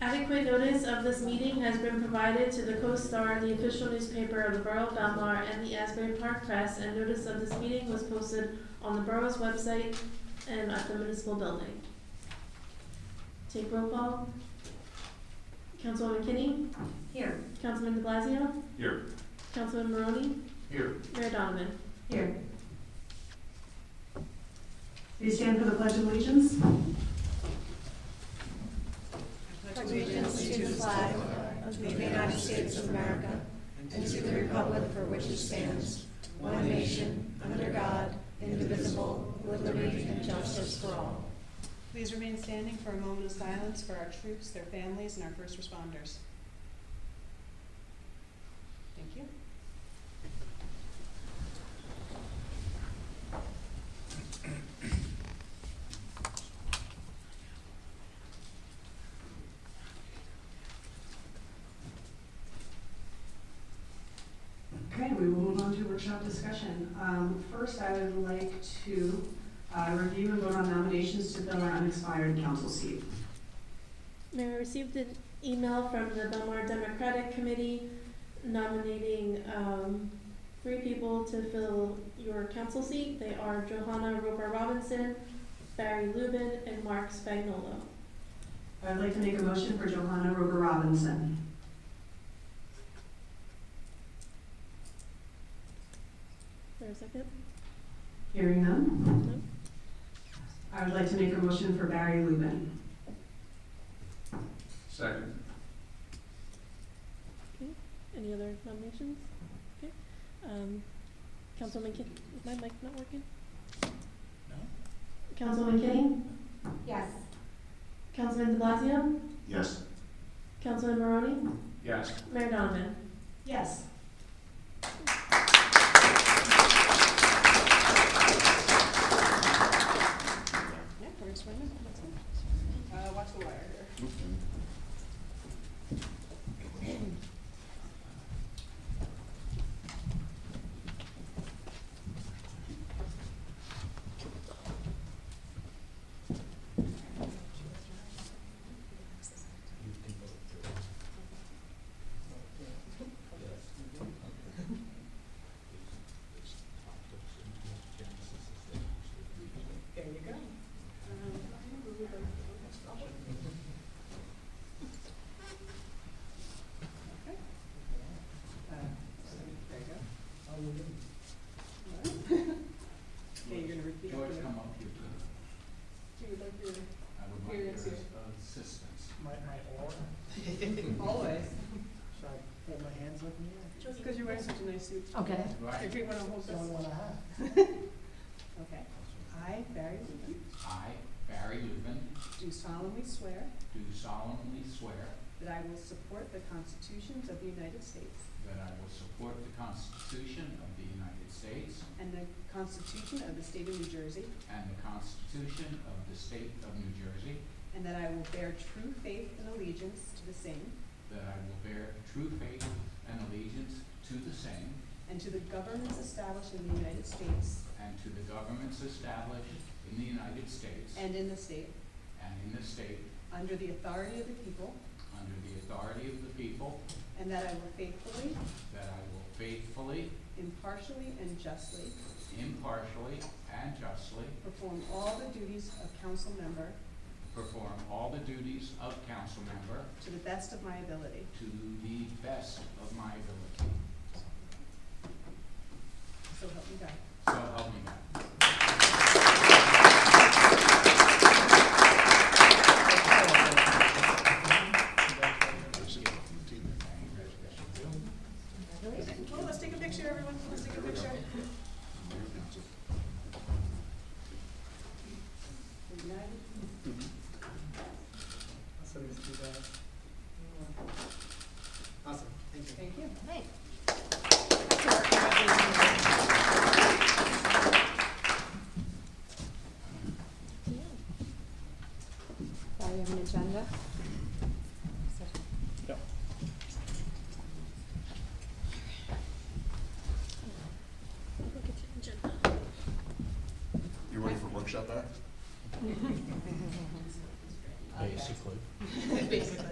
Adequate notice of this meeting has been provided to the Co-Star, the official newspaper of the Borough of Belmar, and the Asbury Park Press, and notice of this meeting was posted on the borough's website and at the municipal building. Take roll call. Councilwoman Kinney? Here. Councilman de Blasio? Here. Councilman Maroney? Here. Mayor Donovan? Here. Please stand for the Pledge of Allegiance. Allegiance to the flag of the United States of America and to the republic for which it stands, one nation, under God, indivisible, with liberty and justice for all. Please remain standing for a moment of silence for our troops, their families, and our first responders. Thank you. Okay, we will move on to workshop discussion. First, I would like to review and vote on nominations to fill our unexpired council seat. Mayor, I received an email from the Belmar Democratic Committee nominating 3 people to fill your council seat. They are Johanna Roper Robinson, Barry Lubin, and Mark Spagnolo. I would like to make a motion for Johanna Roper Robinson. Is there a second? Hearing none. No? I would like to make a motion for Barry Lubin. Second. Okay. Any other nominations? Okay. Councilman Kinney, is my mic not working? No. Councilwoman Kinney? Yes. Councilman de Blasio? Yes. Councilman Maroney? Yes. Mayor Donovan? Yes. Yeah, we're just running. That's it. Watch the wire here. There you go. Okay. There you go. All right. Okay, you're gonna repeat. George, come up here too. You would like your, I would like Here, your yes, here. assistance. My oar. always, Should I hold my hands up in the air? just because you're wearing such a nice suit. Okay. Right. If you want to hold That's the this. only one I have. Okay. I, Barry Lubin, I, Barry Lubin, do solemnly swear do solemnly swear that I will support the constitutions of the United States that I will support the Constitution of the United States and the Constitution of the State of New Jersey, and the Constitution of the State of New Jersey, and that I will bear true faith and allegiance to the same that I will bear true faith and allegiance to the same and to the governments established in the United States and to the governments established in the United States and in the state, and in the state under the authority of the people, under the authority of the people, and that I will faithfully, that I will faithfully, impartially, and justly impartially, and justly perform all the duties of council member perform all the duties of council member to the best of my ability. to the best of my ability. So help me God. So help me God. Well, let's take a picture, everyone. Let's take a picture. United. So we just do that. Awesome, thank you. Thank you. Hey. Do you have an agenda? You ready for workshop back? Basically. Basically.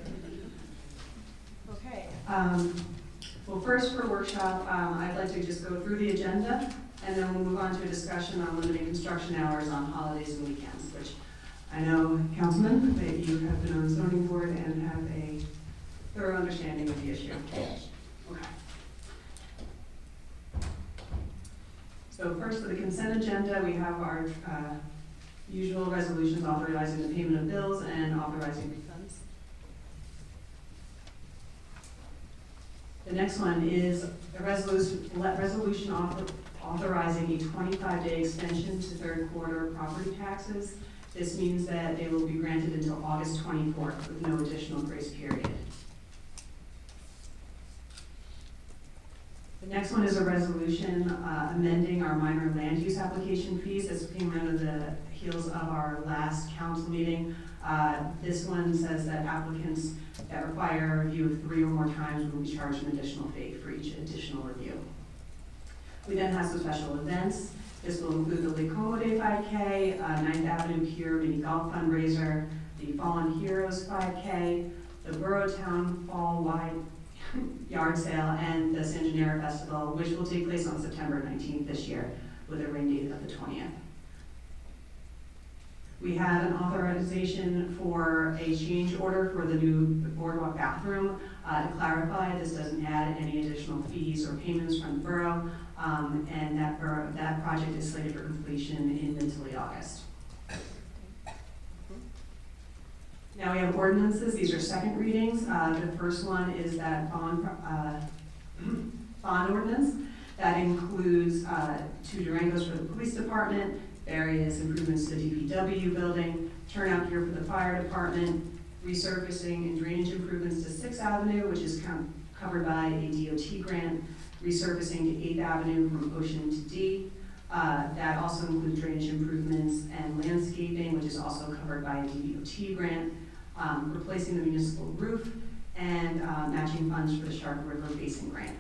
Well, first for workshop, I'd like to just go through the agenda, and then we'll move on to a discussion on limiting construction hours on holidays and weekends, which I know, Councilman, that you have been on the zoning board and have a thorough understanding of the issue. Okay. So first, for the consent agenda, we have our usual resolutions authorizing the payment of bills and authorizing refunds. The next one is a resolution authorizing a 25-day extension to third quarter property taxes. This means that they will be granted until August 24th with no additional grace period. The next one is a resolution amending our minor land use application fees. This came out of the heels of our last council meeting. This one says that applicants that require a review of 3 or more times will be charged an additional fee for each additional review. We then have some special events. This will include the Lake Como Day 5K, 9th Avenue Pier Mini Golf Fundraiser, the Fallen Heroes 5K, the Borough Town Fall Wide Yard Sale, and the San Gennaro Festival, which will take place on September 19th this year with a rain date of the 20th. We had an authorization for a change order for the new boardwalk bathroom. To clarify, this doesn't add any additional fees or payments from the borough, and that project is slated for completion in mid to late August. Now we have ordinances. These are second readings. The first one is that bond ordinance. That includes 2 Durangos for the police department, various improvements to the DPW building, turnout gear for the fire department, resurfacing and drainage improvements to 6th Avenue, which is covered by a DOT grant, resurfacing to 8th Avenue from Ocean to D. That also includes drainage improvements and landscaping, which is also covered by a DOT grant, replacing the municipal roof, and matching funds for the Shark River Basin grant.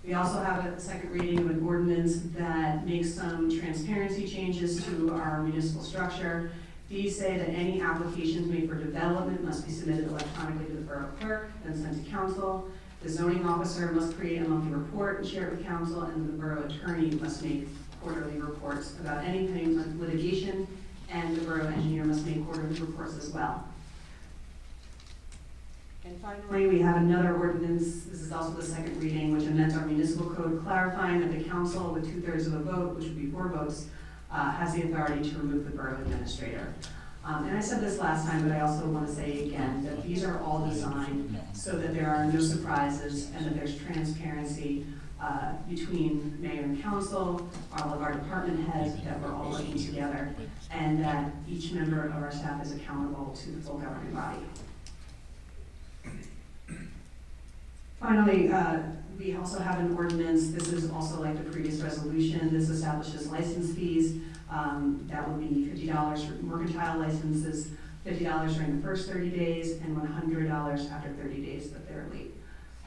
We also have a second reading of an ordinance that makes some transparency changes to our municipal structure. These say that any applications made for development must be submitted electronically to the borough clerk and sent to council. The zoning officer must create a monthly report and share it with council, and the borough attorney must make quarterly reports about anything like litigation, and the borough engineer must make quarterly reports as well. And finally, we have another ordinance, this is also the second reading, which amends our municipal code, clarifying that the council with 2/3 of a vote, which would be 4 votes, has the authority to remove the borough administrator. And I said this last time, but I also want to say again that these are all designed so that there are no surprises and that there's transparency between mayor and council, all of our department heads, that we're all working together, and that each member of our staff is accountable to the full governing body. Finally, we also have an ordinance. This is also like the previous resolution. This establishes license fees. That would be $50 for mercantile licenses, $50 during the first 30 days, and $100 after 30 days that they're late.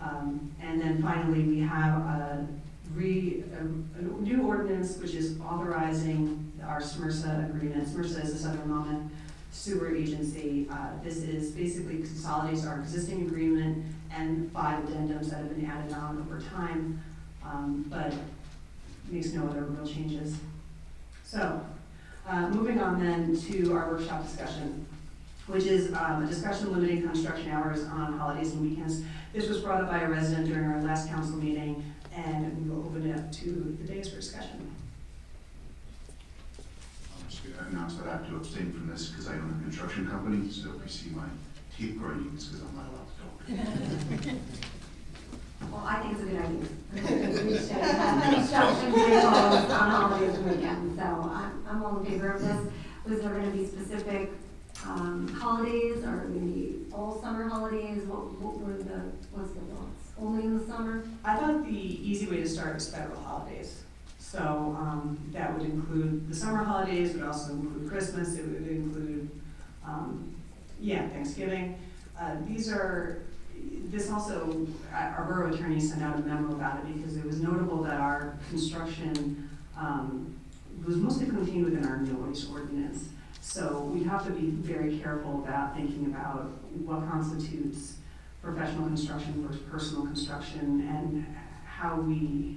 And then finally, we have a new ordinance, which is authorizing our SMRSA agreement. SMRSA is the Southern Monmouth Sewer Agency. This is basically consolidates our existing agreement and 5 addendums that have been added on over time, but makes no other real changes. So, moving on then to our workshop discussion, which is a discussion limiting construction hours on holidays and weekends. This was brought up by a resident during our last council meeting, and we will open it up to the days for discussion. I'm just going to announce that I have to abstain from this because I own a construction company, so if you see my teeth grinding, it's because I'm not allowed to talk. Well, I think it's a good idea. We should have construction vehicles on holidays and weekends, so I'm all in favor of this. Was there gonna be specific, holidays, or maybe all summer holidays? What's the thoughts? Only in the summer? I thought the easy way to start was federal holidays. So that would include the summer holidays, would also include Christmas, it would include, Thanksgiving. This also, our borough attorney sent out a memo about it because it was notable that our construction was mostly contained within our noise ordinance. So we have to be very careful about thinking about what constitutes professional construction versus personal construction, and how we,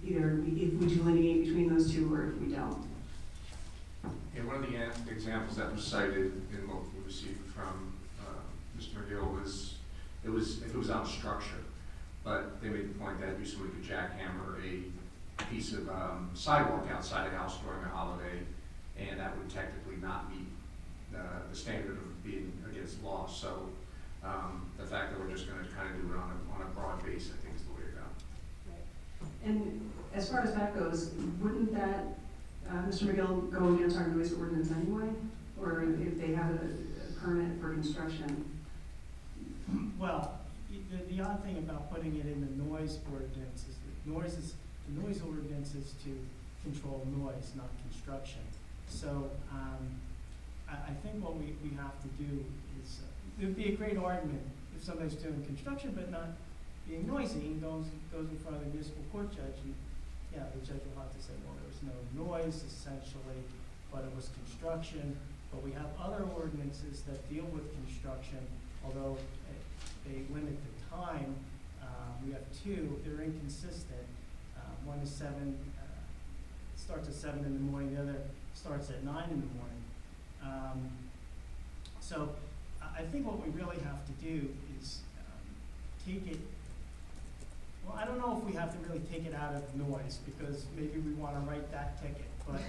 either if we delineate between those two or if we don't. Yeah, one of the examples that was cited in what we received from Mr. McGill was, if it was on structure, but they made the point that somebody could jackhammer a piece of sidewalk outside a house during a holiday, and that would technically not meet the standard of being against law. So the fact that we're just going to kind of do it on a broad base, I think, is the way to go. And as far as that goes, wouldn't that, Mr. McGill, go against our noise ordinance anyway? Or if they have a permit for construction? Well, the odd thing about putting it in the noise ordinance is that the noise ordinance is to control noise, not construction. So, I think what we have to do is, it would be a great argument if somebody's doing construction but not being noisy, and goes in front of the municipal court judge, and, yeah, the judge will have to say, well, there was no noise essentially, but it was construction. But we have other ordinances that deal with construction, although they limit the time. We have two, they're inconsistent. One is starts at 7 in the morning, the other starts at 9 in the morning. So I think what we really have to do is take it, well, I don't know if we have to really take it out of noise, because maybe we want to write that ticket, but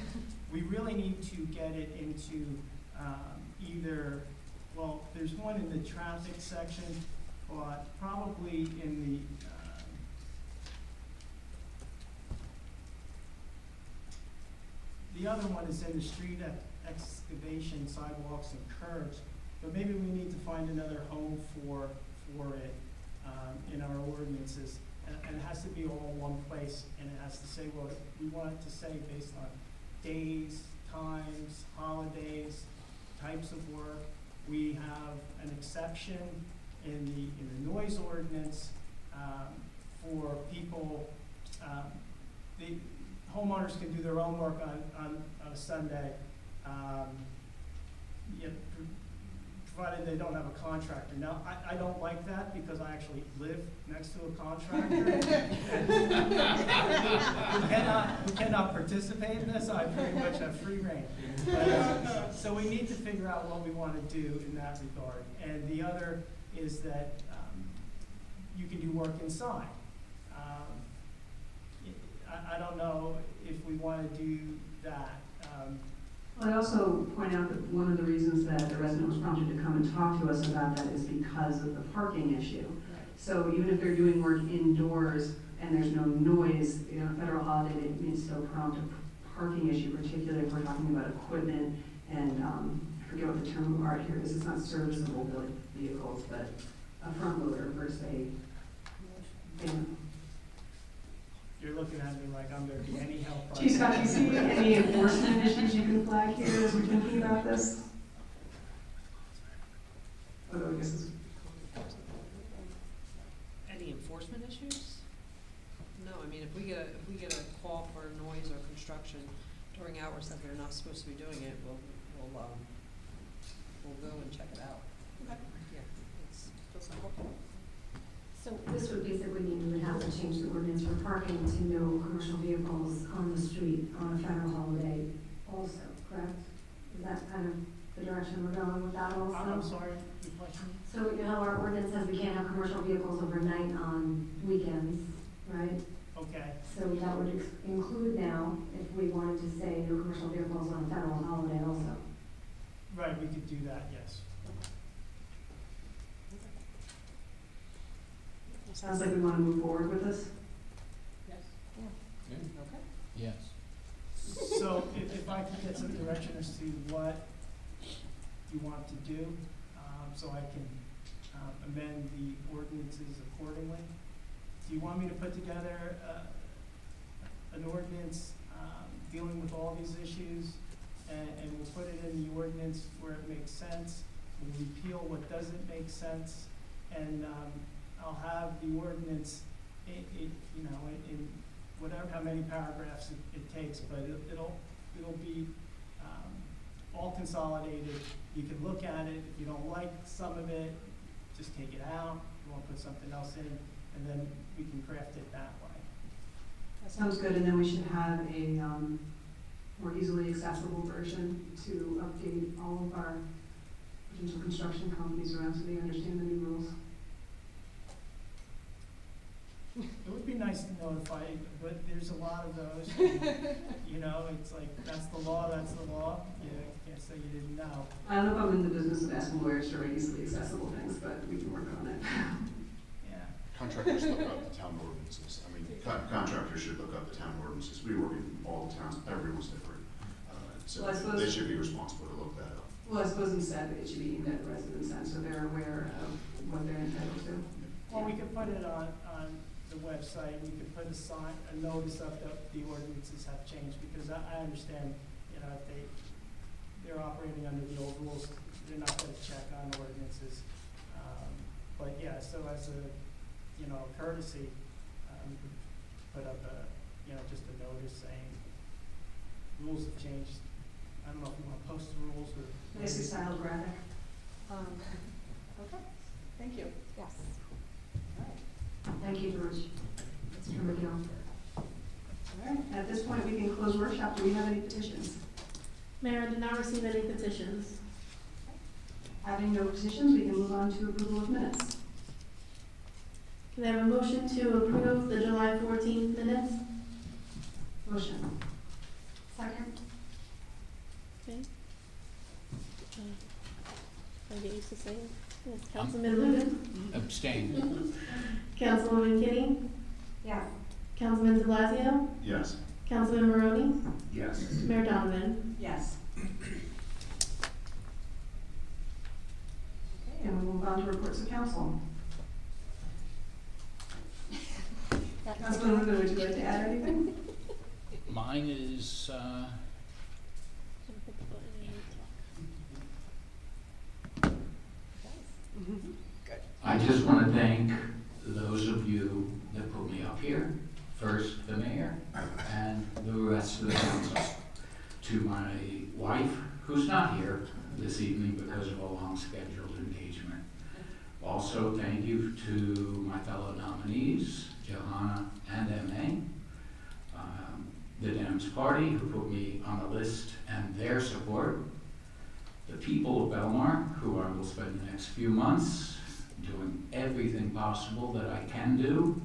we really need to get it into either, well, there's one in the traffic section, but probably in the other one is in the street excavation, sidewalks and curbs, but maybe we need to find another home for it in our ordinances. And it has to be all in one place, and it has to say what we want it to say based on days, times, holidays, types of work. We have an exception in the noise ordinance for people, the homeowners can do their own work on a Sunday, provided they don't have a contractor. Now, I don't like that, because I actually live next to a contractor. We cannot participate in this. I pretty much have free reign. So we need to figure out what we want to do in that regard. And the other is that you can do work inside. I don't know if we want to do that. Well, I'd also point out that one of the reasons that the resident was prompted to come and talk to us about that is because of the parking issue. So even if they're doing work indoors and there's no noise, you know, federal holiday, it may still prompt a parking issue, particularly if we're talking about equipment and, I forget what the term of art here is, it's not serviceable vehicles, but a front loader versus a van. You're looking at me like I'm going to be any help. Chief Scott, do you see any enforcement issues you can flag here as we're thinking about this? Although I guess it's Any enforcement issues? No, I mean, if we get a call for noise or construction during hours that they're not supposed to be doing it, we'll go and check it out. Okay. Yeah, it's simple. So this would basically mean we would have to change the ordinance for parking to no commercial vehicles on the street on a federal holiday also, correct? Is that kind of the direction we're going with that also? I'm sorry, your question? So, you know, our ordinance says we can't have commercial vehicles overnight on weekends, right? Okay. So that would include now, if we wanted to say no commercial vehicles on a federal holiday also. Right, we could do that, yes. Sounds like we want to move forward with this. Yes. Yeah. Okay. Yes. So if I could get some direction as to what you want to do, so I can amend the ordinances accordingly. Do you want me to put together an ordinance dealing with all these issues, and we'll put it in the ordinance where it makes sense, we'll repeal what doesn't make sense, and I'll have the ordinance, in whatever, how many paragraphs it takes, but it'll be all consolidated. You can look at it, if you don't like some of it, just take it out, you wanna put something else in, and then we can craft it that way. Sounds good, and then we should have a, more easily accessible version to update all of our potential construction companies around so they understand the new rules. It would be nice to notify, but there's a lot of those, and, you know, it's like, that's the law, you can't say you didn't know. I don't know if I'm in the business of asking lawyers to write easily accessible things, but we can work on it. Yeah. Contractors look up the town ordinances. I mean, Contractors should look up the town ordinances. We work in all the towns, everyone's different. So Well, I suppose- they should be responsible to look that up. Well, I suppose instead it should be aimed at residents then, so they're aware of what they're entitled to. Well, we could put it on the website, we could put a notice up that the ordinances have changed, because I understand, you know, if they're operating under the old rules, they're not gonna check on ordinances. But yeah, so as a, you know, courtesy, we could put up just a notice saying rules have changed. I don't know if you wanna post the rules or. Nicely styled graphic. Okay, thank you. Yes. All right. Thank you, George. Mr. McGill. All right, at this point, we can close workshop. Do we have any petitions? Mayor, I did not receive any petitions. Having no petitions, we can move on to approval of minutes. Can I have a motion to approve the July 14th minutes? Motion. Second? Okay. I get used to saying, yes, Councilman Linden, Abstain. Councilwoman Kinney, Yes. Councilman de Blasio, Yes. Councilman Maroney, Yes. Mayor Donovan. Yes. Okay, and we'll move on to reports of council. Councilman Linden, would you like to add anything? Mine is, I just want to thank those of you that put me up here. First, the mayor, and the rest of the council. To my wife, who's not here this evening because of a long scheduled engagement. Also, thank you to my fellow nominees, Johanna and M.A., the Dems Party, who put me on the list, and their support, the people of Belmar, who I will spend the next few months doing everything possible that I can do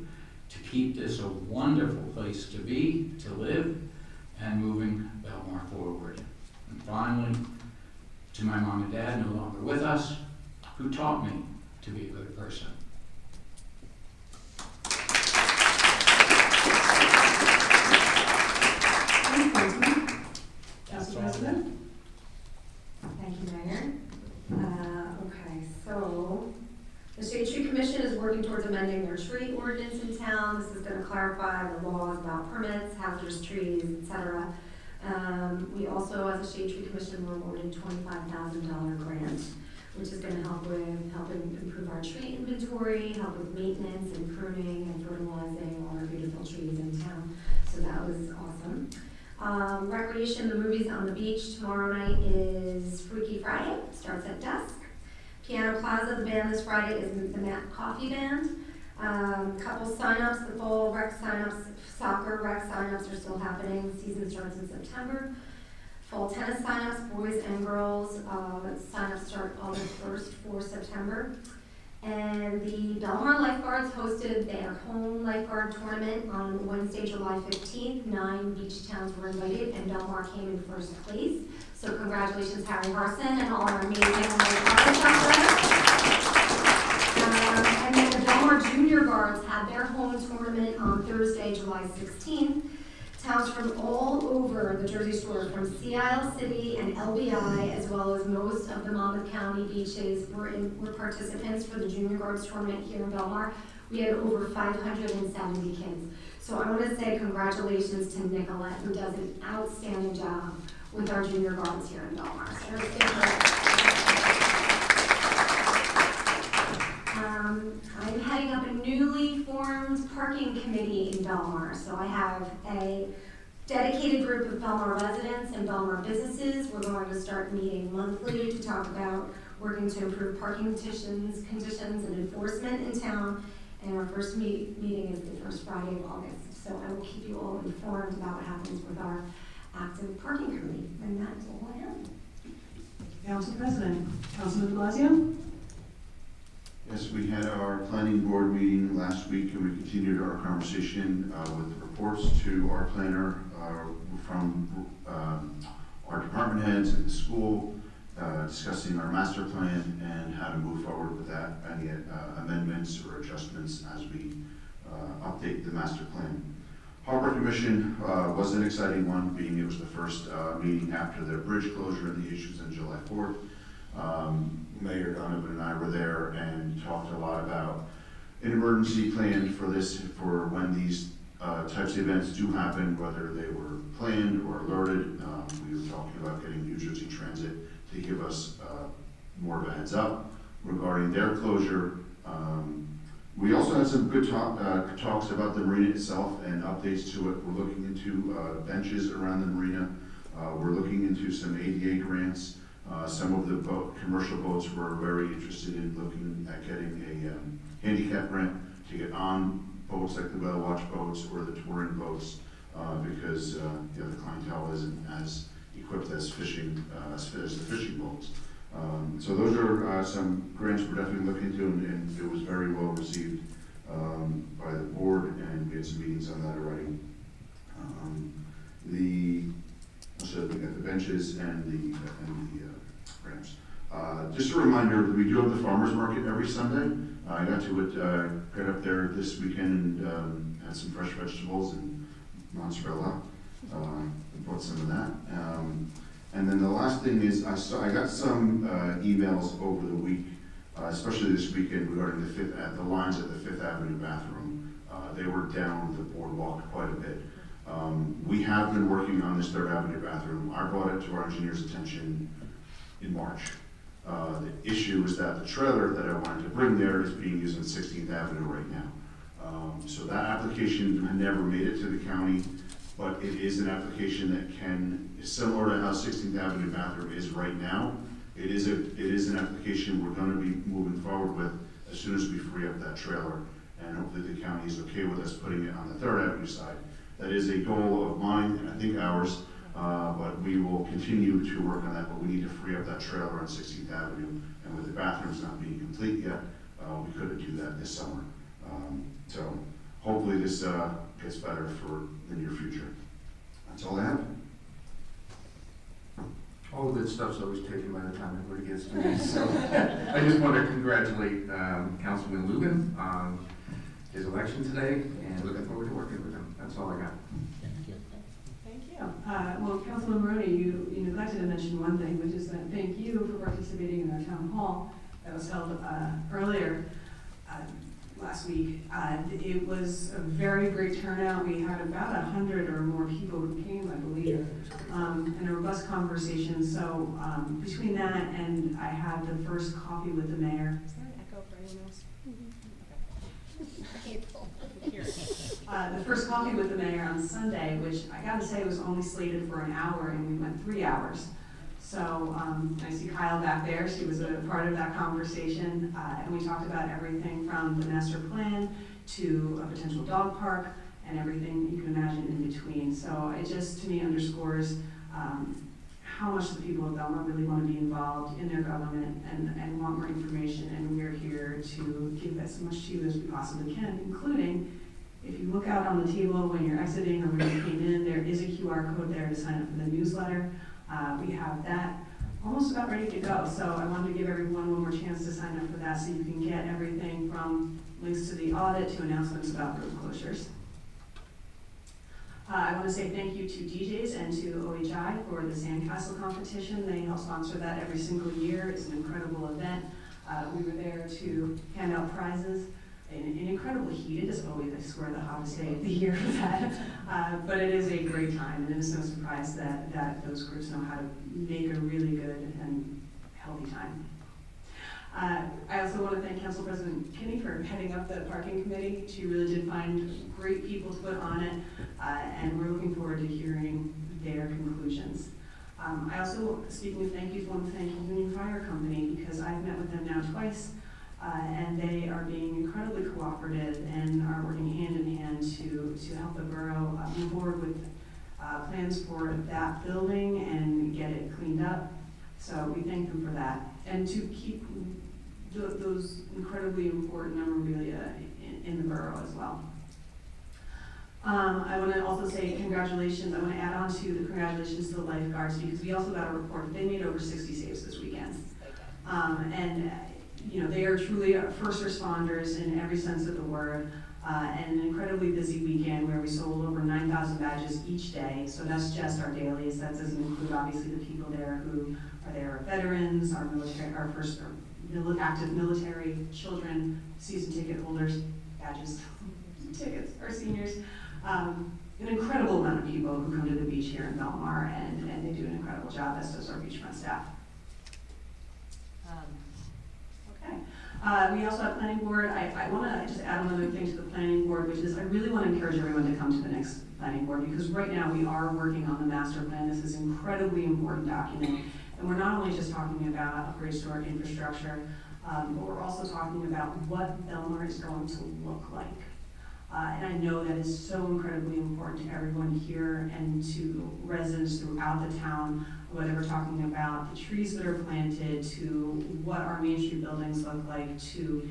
to keep this a wonderful place to be, to live, and moving Belmar forward. And finally, to my mom and dad, no longer with us, who taught me to be a good person. Thanks, Councilman. That's Council all. President? Thank you, Mayor. Okay, so the Shade Tree Commission is working towards amending their tree ordinance in town. This is gonna clarify the laws about permits, hazardous trees, et cetera. We also, as a Shade Tree Commission, were awarded $25,000 grant, which is gonna helping improve our tree inventory, help with maintenance and pruning and fertilizing all our beautiful trees in town. So that was awesome. Recreation, the movies on the beach tomorrow night is Freaky Friday, starts at dusk. Piano Plaza, the band this Friday is the Matt Coffee Band. Couple signups, the fall rec signups, soccer rec signups are still happening. The season starts in September. Fall tennis signups, boys and girls, signups start August 1st for September. And the Belmar Lifeguards hosted their home lifeguard tournament on Wednesday, July 15th. 9 beach towns were invited, and Belmar came in first place. So congratulations, Harry Harson, and all our amazing lifeguards out there. And then the Belmar Junior Guards had their home tournament on Thursday, July 16th. Towns from all over the Jersey Shore, from Sea Isle City and LBI, as well as most of the Monmouth County beaches, were participants for the Junior Guards tournament here in Belmar. We had over 570 kids. So I want to say congratulations to Nicolette, who does an outstanding job with our Junior Guards here in Belmar. So let's give her. I'm heading up a newly formed parking committee in Belmar. So I have a dedicated group of Belmar residents and Belmar businesses. We're going to start meeting monthly to talk about working to improve parking conditions and enforcement in town. And our first meeting is the first Friday of August. So I will keep you all informed about what happens with our active parking committee. And that's all I have. Council President, Councilman de Blasio? Yes, we had our planning board meeting last week, and we continued our conversation with reports to our planner from our department heads at the school, discussing our master plan and how to move forward with that, any amendments or adjustments as we update the master plan. Harbor Commission was an exciting one, being it was the first meeting after the bridge closure and the issues on July 4th. Mayor Donovan and I were there and talked a lot about an emergency plan for this, for when these types of events do happen, whether they were planned or alerted. We were talking about getting New Jersey Transit to give us more of a heads up regarding their closure. We also had some good talks about the marina itself and updates to it. We're looking into benches around the marina. We're looking into some ADA grants. Some of the commercial boats were very interested in looking at getting a handicap grant to get on boats like the whale watch boats or the touring boats because the clientele isn't as equipped as fishing as the fishing boats. So those are some grants we're definitely looking into, and it was very well received by the board, and we had some meetings on that already. So we got the benches and the ramps. Just a reminder that we do have the farmers market every Sunday. I got to get up there this weekend and had some fresh vegetables and mozzarella. Bought some of that. And then the last thing is I got some emails over the week, especially this weekend, regarding the lines at the Fifth Avenue bathroom. They were down the boardwalk quite a bit. We have been working on this Third Avenue bathroom. I brought it to our engineer's attention in March. The issue is that the trailer that I wanted to bring there is being used on 16th Avenue right now. So that application never made it to the county, but it is an application that is similar to how 16th Avenue bathroom is right now. It is an application we're going to be moving forward with as soon as we free up that trailer, and hopefully the county is okay with us putting it on the Third Avenue side. That is a goal of mine, and I think ours, but we will continue to work on that, but we need to free up that trailer on 16th Avenue, and with the bathrooms not being complete yet, we couldn't do that this summer. So hopefully this gets better for the near future. That's all I have. All the good stuff's always taken by the time everybody gets to me, so I just want to congratulate Councilman Lubin on his election today, and looking forward to working with him. That's all I got. Thank you. Well, Councilman Maroney, you neglected to mention one thing, which is that thank you for participating in our town hall that was held earlier last week. It was a very great turnout. We had about 100 or more people who came, I believe, and a robust conversation. So between that and I had the first coffee with the mayor. Is there an echo for anyone else? The first coffee with the mayor on Sunday, which I gotta say was only slated for an hour, and we went 3 hours. So I see Kyle back there. She was a part of that conversation, and we talked about everything from the master plan to a potential dog park and everything you can imagine in between. So it just, to me, underscores how much the people of Belmar really want to be involved in their government and want more information, and we're here to give as much to you as we possibly can, including if you look out on the table when you're exiting or when you came in, there is a QR code there to sign up for the newsletter. We have that almost about ready to go, so I wanted to give everyone one more chance to sign up for that so you can get everything from links to the audit to announcements about road closures. I want to say thank you to DJs and to OHI for the Sandcastle competition. They help sponsor that every single year. It's an incredible event. We were there to hand out prizes in an incredibly heat. It is always, I swear, the hottest day of the year for that. But it is a great time, and it is no surprise that those groups know how to make a really good and healthy time. I also want to thank Council President Kinney for heading up the parking committee. She really did find great people to put on it, and we're looking forward to hearing their conclusions. I also, speaking of thank yous, want to thank Union Fire Company because I've met with them now twice, and they are being incredibly cooperative and are working hand in hand to help the borough move forward with plans for that building and get it cleaned up. So we thank them for that, and to keep those incredibly important memorabilia in the borough as well. I want to also say congratulations. I want to add on to the congratulations to the lifeguards because we also got a report that they made over 60 saves this weekend. And you know, they are truly first responders in every sense of the word. And an incredibly busy weekend where we sold over 9,000 badges each day. So that's just our dailies. That doesn't include obviously the people there who are there, our veterans, our military, our first active military, children, season ticket holders, badges, tickets, our seniors. An incredible amount of people who come to the beach here in Belmar, and they do an incredible job, as does our beachfront staff. Okay. We also have planning board. I want to just add another thing to the planning board, which is I really want to encourage everyone to come to the next planning board because right now we are working on the master plan. This is an incredibly important document. And we're not only just talking about upgrades to our infrastructure, but we're also talking about what Belmar is going to look like. And I know that is so incredibly important to everyone here and to residents throughout the town, whether we're talking about the trees that are planted, to what our Main Street buildings look like, to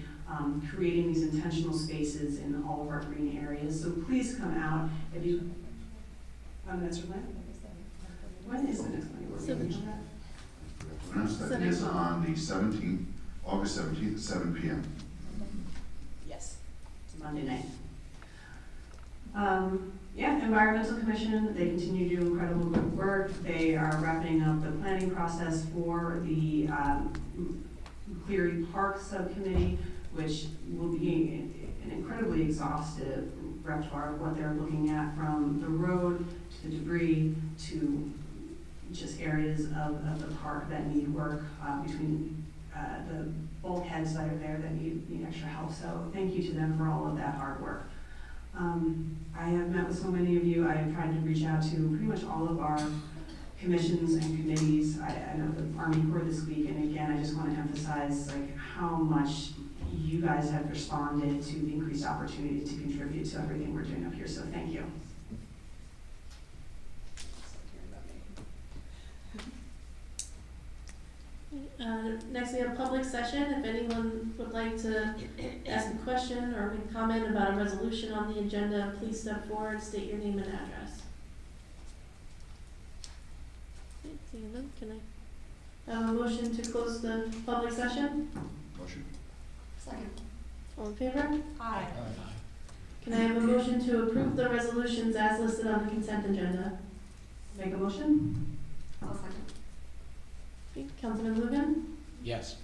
creating these intentional spaces in all of our green areas. So please come out if you, on the master plan? When is the next planning board meeting? That is on the 17th, August 17th at 7 p.m. Yes, it's a Monday night. Yeah, Environmental Commission, they continue to do incredible good work. They are wrapping up the planning process for the Cleary Park Subcommittee, which will be an incredibly exhaustive repertoire of what they're looking at from the road to the debris to just areas of the park that need work between the bulkheads that are there that need extra help. So thank you to them for all of that hard work. I have met with so many of you. I have tried to reach out to pretty much all of our commissions and committees. I know the Army Corps this week, and again, I just want to emphasize like how much you guys have responded to the increased opportunity to contribute to everything we're doing up here. So thank you. Next we have public session. If anyone would like to ask a question or make a comment about a resolution on the agenda, please step forward, state your name and address. Okay, seeing none, can I have a motion to close the public session? Motion. Second. All in favor? Aye. Can I have a motion to approve the resolutions as listed on the consent agenda? Make a motion? I'll second. Okay, Councilman Lugan? Yes.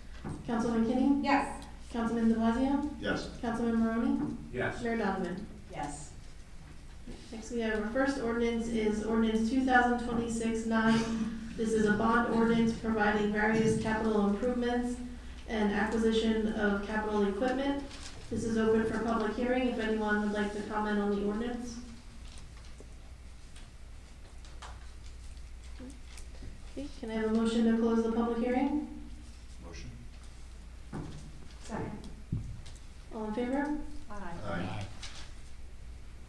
Councilman Kinney? Yes. Councilman De Blasio? Yes. Councilman Maroney? Yes. Mayor Donovan? Yes. Next we have our first ordinance is ordinance 2026-9. This is a bond ordinance providing various capital improvements and acquisition of capital equipment. This is open for public hearing if anyone would like to comment on the ordinance. Okay, can I have a motion to close the public hearing? Motion. Second. All in favor? Aye.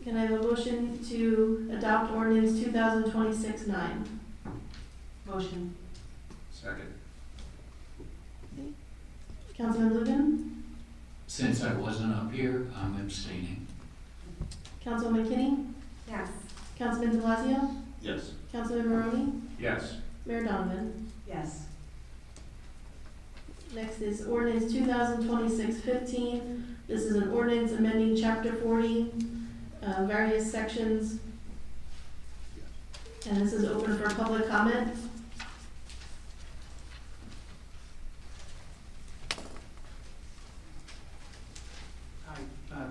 Can I have a motion to adopt ordinance 2026-9? Motion. Second. Councilman Lugan? Since I wasn't up here, I'm abstaining. Councilman McKinney? Yes. Councilman De Blasio? Yes. Councilman Maroney? Yes. Mayor Donovan? Yes. Next is ordinance 2026-15. This is an ordinance amending chapter 40, various sections. And this is open for public comment. Hi,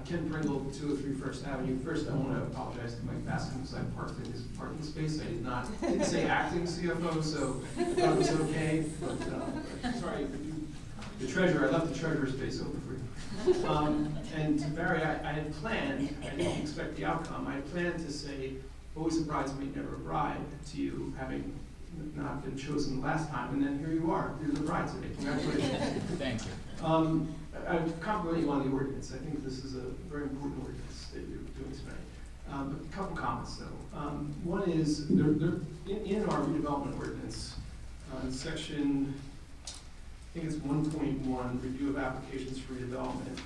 Ken Pringle, 203 First Avenue. First, I want to apologize to Mike Baskin because I parked in his parking space. I didn't say acting CFO, so I thought it was okay. But sorry, the treasurer, I left the treasurer's space open for you. And to Barry, I had planned, I didn't expect the outcome, I had planned to say, always a bridesmaid, never a bride, to you, having not been chosen the last time, and then here you are, you're the bridesmaid, congratulations. Thank you. I compliment you on the ordinance, I think this is a very important ordinance that you're doing tonight. But a couple comments though. One is, in our redevelopment ordinance, section, I think it's 1.1, review of applications for redevelopment.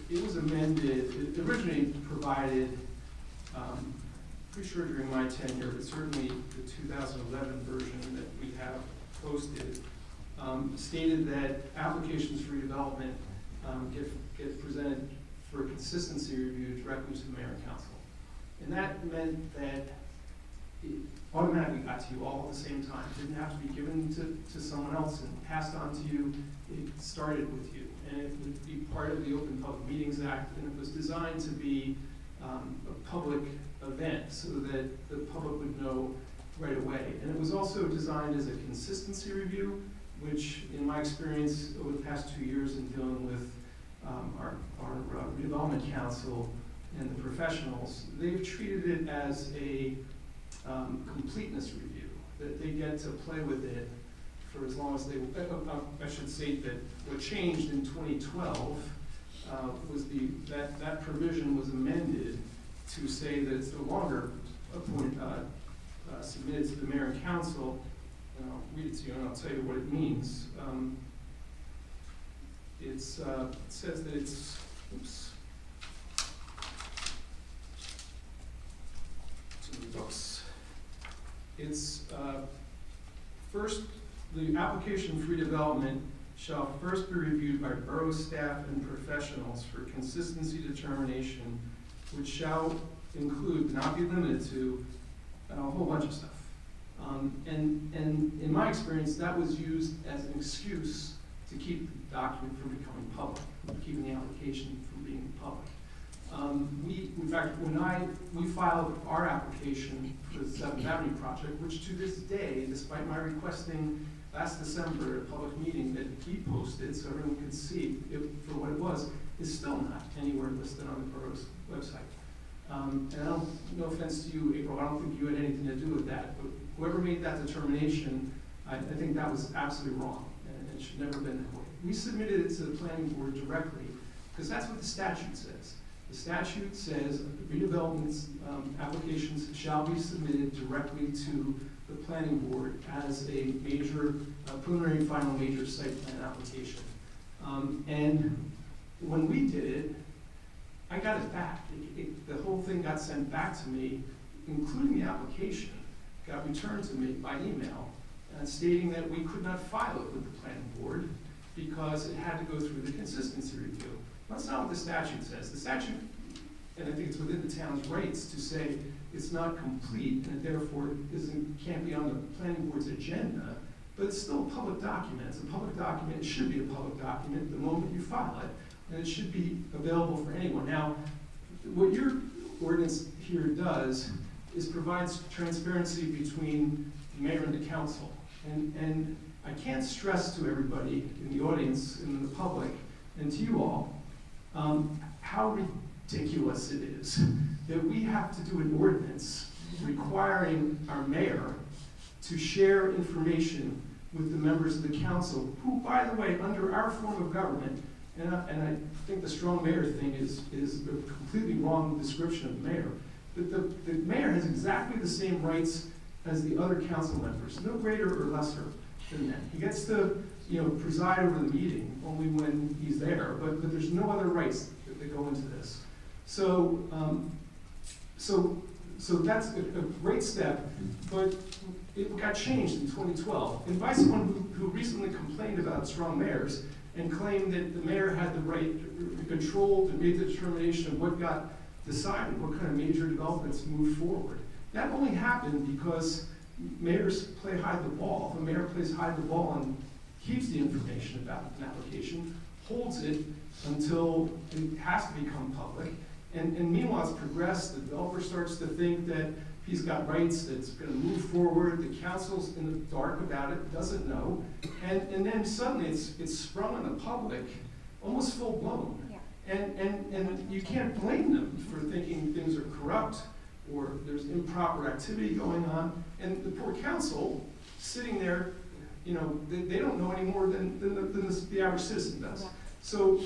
It was amended, it originally provided, pretty sure during my tenure, but certainly the 2011 version that we have posted, stated that applications for redevelopment get presented for consistency review directly to the mayor and council. And that meant that it automatically got to you all at the same time. It didn't have to be given to someone else and passed on to you. It started with you. And it would be part of the Open Public Meetings Act, and it was designed to be a public event so that the public would know right away. And it was also designed as a consistency review, which in my experience over the past 2 years in dealing with our redevelopment council and the professionals, they've treated it as a completeness review, that they get to play with it for as long as they, I should say that what changed in 2012 was that provision was amended to say that it's no longer submitted to the mayor and council, and I'll read it to you and I'll tell you what it means. It says that it's, oops, to the books. It's first, the application for redevelopment shall first be reviewed by borough staff and professionals for consistency determination, which shall include, but not be limited to, a whole bunch of stuff. And in my experience, that was used as an excuse to keep the document from becoming public, keeping the application from being public. In fact, when we filed our application for the 7th Avenue project, which to this day, despite my requesting last December at a public meeting that he posted so everyone could see it for what it was, is still not anywhere listed on the borough's website. And I don't, no offense to you, April, I don't think you had anything to do with that, but whoever made that determination, I think that was absolutely wrong, and it should never have been that way. We submitted it to the planning board directly, because that's what the statute says. The statute says redevelopment applications shall be submitted directly to the planning board as a major, preliminary final major site plan application. And when we did it, I got it back. The whole thing got sent back to me, including the application, got returned to me by email, stating that we could not file it with the planning board because it had to go through the consistency review. That's not what the statute says. The statute, and I think it's within the town's rights to say it's not complete and it therefore can't be on the planning board's agenda, but it's still a public document. It's a public document. It should be a public document the moment you file it, and it should be available for anyone. Now, what your ordinance here does is provides transparency between the mayor and the council. And I can't stress to everybody in the audience and in the public and to you all how ridiculous it is that we have to do an ordinance requiring our mayor to share information with the members of the council, who, by the way, under our form of government, and I think the strong mayor thing is a completely wrong description of the mayor, but the mayor has exactly the same rights as the other council members, no greater or lesser than that. He gets to, preside over the meeting only when he's there, but there's no other rights that go into this. So that's a great step, but it got changed in 2012. And by someone who recently complained about strong mayors and claimed that the mayor had the right to control and made the determination of what got decided, what kind of major developments moved forward. That only happened because mayors play hide the ball. The mayor plays hide the ball and keeps the information about an application, holds it until it has to become public, And meanwhile, it's progressed, the developer starts to think that he's got rights, that it's gonna move forward, the council's in the dark about it, doesn't know. And then suddenly it's sprung on the public, almost full blown. Yeah. And you can't blame them for thinking things are corrupt or there's improper activity going on. And the poor council, sitting there, you know, they don't know any more than the average citizen does. Yeah. So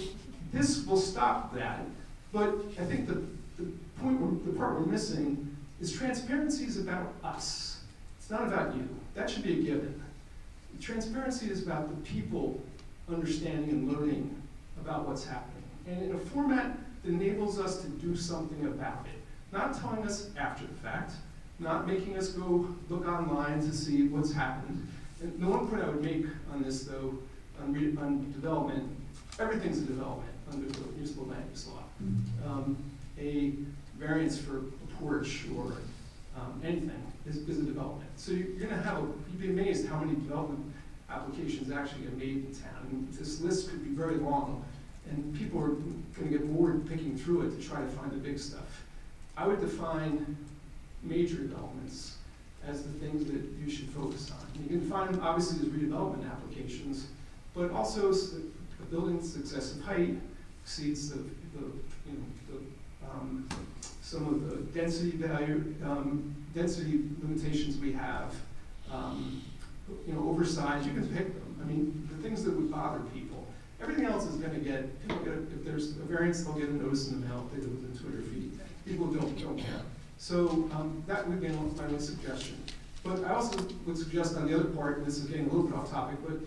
this will stop that, but I think the part we're missing is transparency is about us. It's not about you. That should be a given. Transparency is about the people understanding and learning about what's happening. And in a format that enables us to do something about it. Not telling us after the fact, not making us go look online to see what's happened. And the one point I would make on this, though, on development, everything's a development under the municipal land use law. A variance for a porch or anything is a development. So you'd be amazed how many development applications actually get made in town. And this list could be very long, and people are going to get bored picking through it to try to find the big stuff. I would define major developments as the things that you should focus on. You can find, obviously, there's redevelopment applications, but also a building's excessive height exceeds some of the density density limitations we have. Oversized, you can pick them. I mean, the things that would bother people. Everything else is going to get, if there's a variance, they'll get a notice in the mail if they live within 200 feet. People don't care. So that would be my only suggestion. But I also would suggest on the other part, and this is getting a little bit off topic, but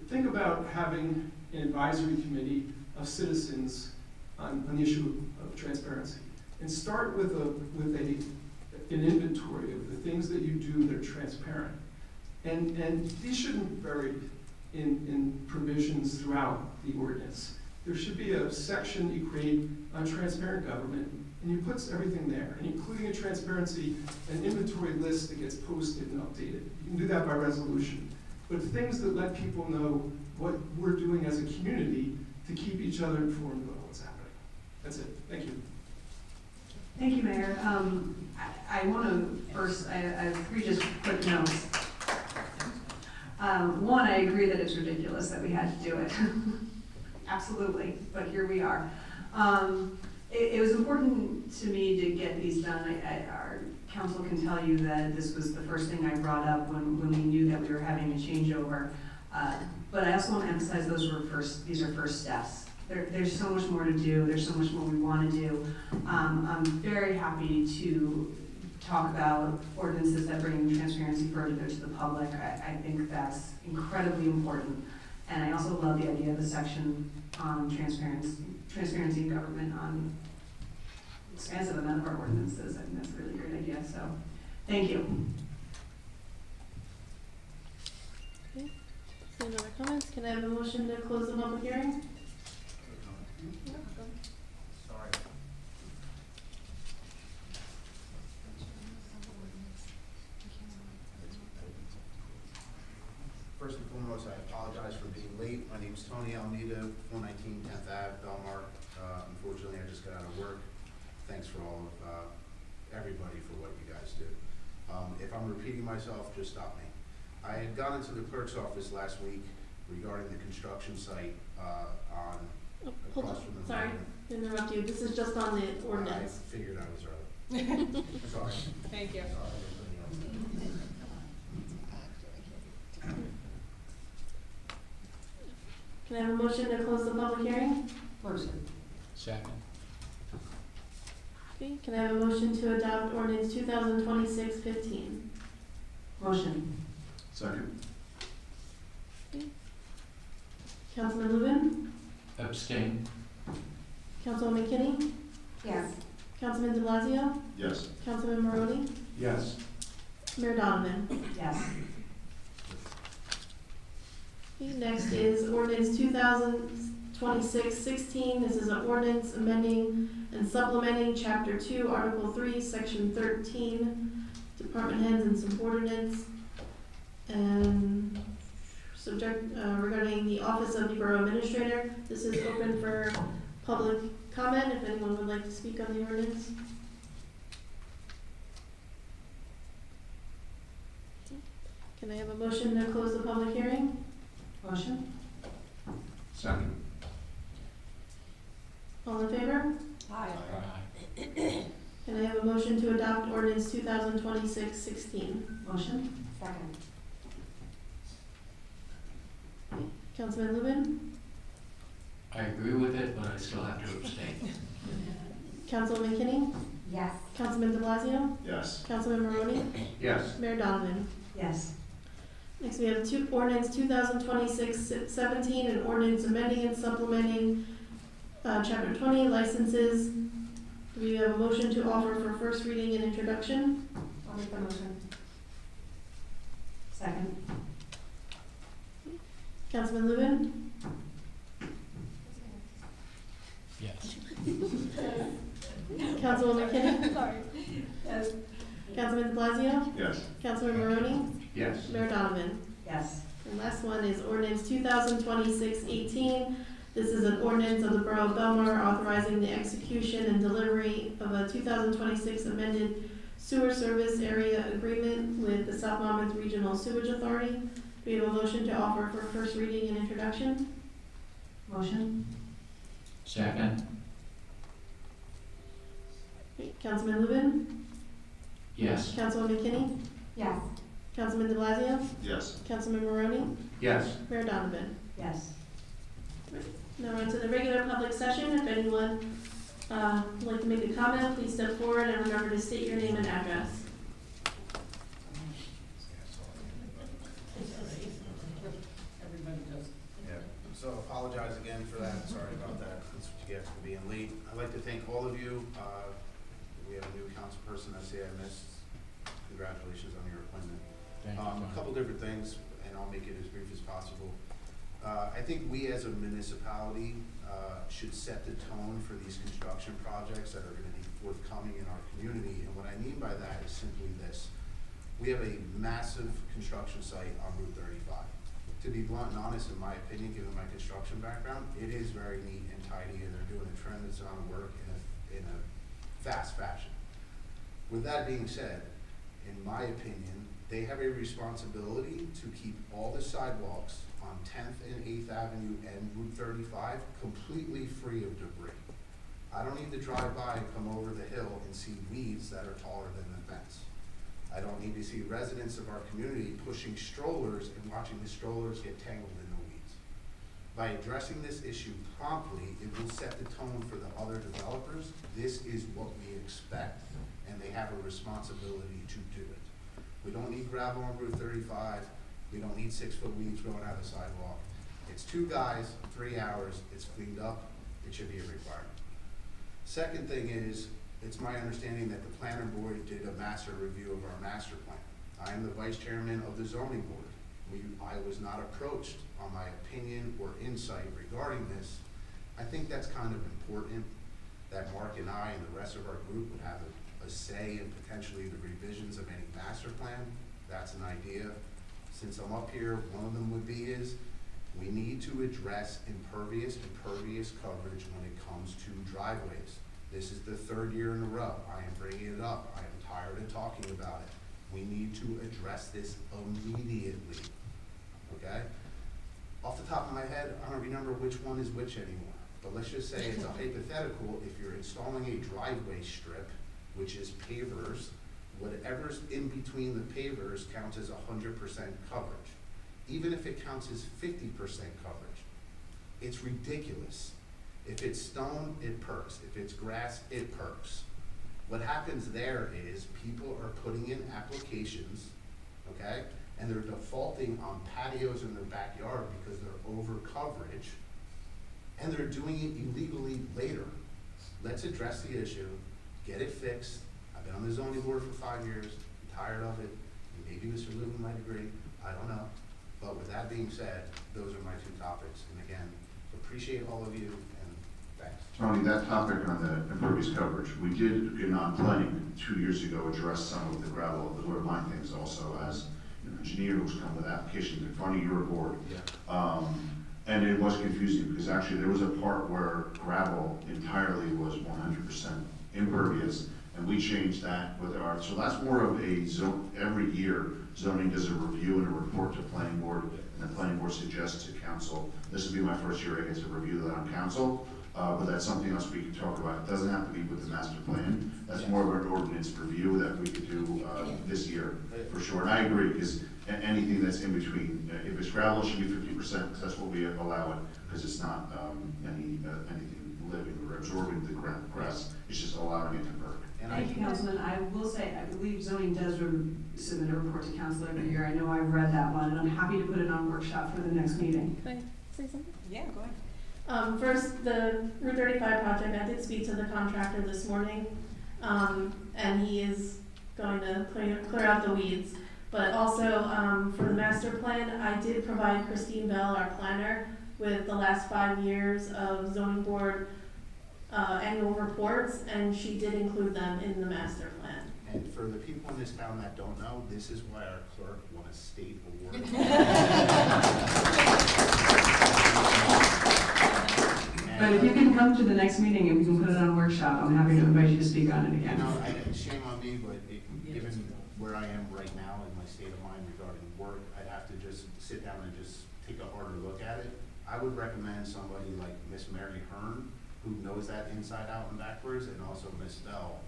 think about having an advisory committee of citizens on the issue of transparency. And start with an inventory of the things that you do that are transparent. And these shouldn't be buried in provisions throughout the ordinance. There should be a section you create on transparent government, and you put everything there, and including a transparency, an inventory list that gets posted and updated. You can do that by resolution. But things that let people know what we're doing as a community to keep each other informed about what's happening. That's it. Thank you. Thank you, Mayor. I want to first, I have three just quick notes. One, I agree that it's ridiculous that we had to do it. Absolutely, but here we are. It was important to me to get these done. Our council can tell you that this was the first thing I brought up when we knew that we were having a changeover. But I also want to emphasize these are first steps. There's so much more to do. There's so much more we want to do. I'm very happy to talk about ordinances that bring transparency further to the public. I think that's incredibly important. And I also love the idea of the section on transparency in government on expansive amount of our ordinances. I think that's a really great idea. So thank you. Okay. So no other comments? Can I have a motion to close the public hearing? Sorry. First and foremost, I apologize for being late. My name's Tony Almeida, 419 10th Ave, Belmar. Unfortunately, I just got out of work. Thanks for all of everybody for what you guys do. If I'm repeating myself, just stop me. I had gone into the clerk's office last week regarding the construction site on Hold across on. from the Sorry to interrupt you. This is just on the ordinance. I figured I was early. Sorry. Thank you. Can I have a motion to close the public hearing? Motion. Second. Okay. Can I have a motion to adopt ordinance 2026-15? Motion. Second. Okay. Councilman Lubin? Abstain. Councilwoman Kinney? Yes. Councilman De Blasio? Yes. Councilman Maroni? Yes. Mayor Donovan? Yes. Okay, next is ordinance 2026-16. This is an ordinance amending and supplementing Chapter 2, Article 3, Section 13, Department heads and subordinates, and subject regarding the Office of the Borough Administrator. This is open for public comment, if anyone would like to speak on the ordinance. Can I have a motion to close the public hearing? Motion? Second. All in favor? Aye. Can I have a motion to adopt ordinance 2026-16? Motion? Second. Councilman Lubin? I agree with it, but I still have to abstain. Councilman McKinney? Yes. Councilman de Blasio? Yes. Councilman Maroney? Yes. Mayor Donovan? Yes. Next, we have ordinance 2026-17, an ordinance amending and supplementing Chapter 20, licenses. Do we have a motion to offer for first reading and introduction? I'll make the motion. Second? Councilman Lubin? Yes. Councilwoman McKinney? Sorry. Yes. Councilman de Blasio? Yes. Councilman Maroney? Yes. Mayor Donovan? Yes. And last one is ordinance 2026-18. This is an ordinance of the Borough of Belmar authorizing the execution and delivery of a 2026 amended sewer service area agreement with the South Monmouth Regional Sewage Authority. Do we have a motion to offer for first reading and introduction? Motion? Second? Councilman Lubin? Yes. Councilwoman McKinney? Yes. Councilman de Blasio? Yes. Councilman Maroney? Yes. Mayor Donovan? Yes. Now we're on to the regular public session. If anyone would like to make a comment, please step forward and remember to state your name and address. Everybody does. Yeah, so apologize again for that, sorry about that, that's what you get for being late. I'd like to thank all of you, we have a new council person, I see I missed, congratulations on your appointment. Thank you, A couple different things, and I'll make it as brief as possible. I think we as a municipality should set the tone for these construction projects that are gonna be forthcoming in our community, and what I mean by that is simply this. We have a massive construction site on Route 35. To be blunt and honest, in my opinion, given my construction background, it is very neat and tidy, and they're doing a tremendous amount of work in a fast fashion. With that being said, in my opinion, they have a responsibility to keep all the sidewalks on 10th and 8th Avenue and Route 35 completely free of debris. I don't need to drive by and come over the hill and see weeds that are taller than the fence. I don't need to see residents of our community pushing strollers and watching the strollers get tangled in the weeds. By addressing this issue promptly, it will set the tone for the other developers. This is what we expect, and they have a responsibility to do it. We don't need gravel on Route 35. We don't need 6-foot weeds growing out of the sidewalk. It's 2 guys, 3 hours, it's cleaned up, it should be a requirement. Second thing is, it's my understanding that the planning board did a master review of our master plan. I am the vice chairman of the zoning board. I was not approached on my opinion or insight regarding this. I think that's kind of important that Mark and I and the rest of our group would have a say in potentially the revisions of any master plan. That's an idea. Since I'm up here, one of them would be is, we need to address impervious coverage when it comes to driveways. This is the 3rd year in a row. I am bringing it up. I am tired of talking about it. We need to address this immediately, okay? Off the top of my head, I don't remember which one is which anymore, but let's just say it's a hypothetical. If you're installing a driveway strip, which is pavers, whatever's in between the pavers counts as 100% coverage. Even if it counts as 50% coverage, it's ridiculous. If it's stone, it perks. If it's grass, it perks. What happens there is people are putting in applications, okay, and they're defaulting on patios in their backyard because they're over coverage, and they're doing it illegally later. Let's address the issue, get it fixed. I've been on the zoning board for 5 years, I'm tired of it. Maybe Mr. Lubin might agree, I don't know. But with that being said, those are my 2 topics. And again, appreciate all of you and thanks. Tony, that topic on the impervious coverage, we did in planning 2 years ago address some of the gravel, the sort of line things also as an engineer who's come with applications in front of your board. Yeah. And it was confusing, because actually there was a part where gravel entirely was 100% impervious, and we changed that with our, so that's more of a zone, every year zoning does a review and a report to planning board, and the planning board suggests to council. This would be my first year I get to review that on council, but that's something else we could talk about. It doesn't have to be with the master plan, that's more of an ordinance review that we could do this year, for sure. And I agree, because anything that's in between, if it's gravel, it should be 50%, because that's what we allow it, because it's not anything living or absorbing the grass, it's just allowing it to perk. Thank you, Councilman. I will say, I believe zoning does submit a report to council every year. I know I've read that one, and I'm happy to put it on workshop for the next meeting. Can I say something? Yeah, go ahead. First, the Route 35 project, I did speak to the contractor this morning, and he is going to clear out the weeds. But also, for the master plan, I did provide Christine Bell, our planner, with the last 5 years of zoning board annual reports, and she did include them in the master plan. And for the people in this town that don't know, this is why our clerk won a state award. But if you can come to the next meeting and we can put it on workshop, I'm happy to invite you to speak on it again. You know, shame on me, but given where I am right now in my state of mind regarding work, I'd have to just sit down and just take a harder look at it. I would recommend somebody like Miss Mary Hearn, who knows that inside out and backwards, and also Miss Bell,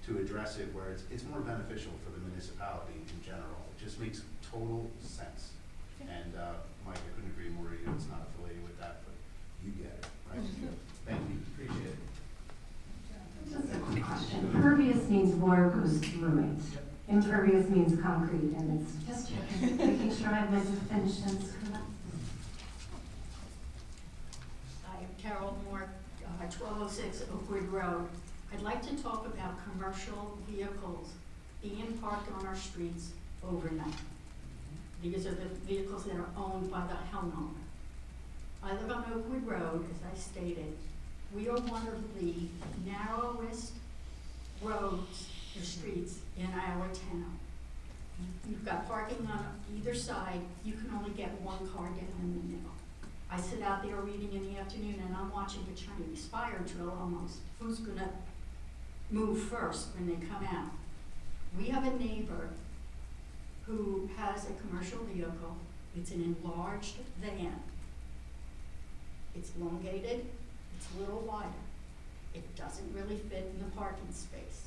to address it where it's more beneficial for the municipality in general. It just makes total sense. And Mike, I couldn't agree more. It's not affiliated with that, but you get it, right? Thank you, appreciate it. Just a quick question. Pervious means water goes through it. Impervious means concrete, and it's just checking, making sure I have my definitions correct. I am Carol Moore, 1206 Oakwood Road. I'd like to talk about commercial vehicles being parked on our streets overnight. These are the vehicles that are owned by the homeowner. I live on Oakwood Road, as I stated. We are one of the narrowest roads or streets in our town. You've got parking on either side. You can only get one car down in the middle. I sit out there reading in the afternoon and I'm watching a Chinese fire drill almost. Who's gonna move first when they come out? We have a neighbor who has a commercial vehicle. It's an enlarged van. It's elongated, it's a little wider. It doesn't really fit in the parking space.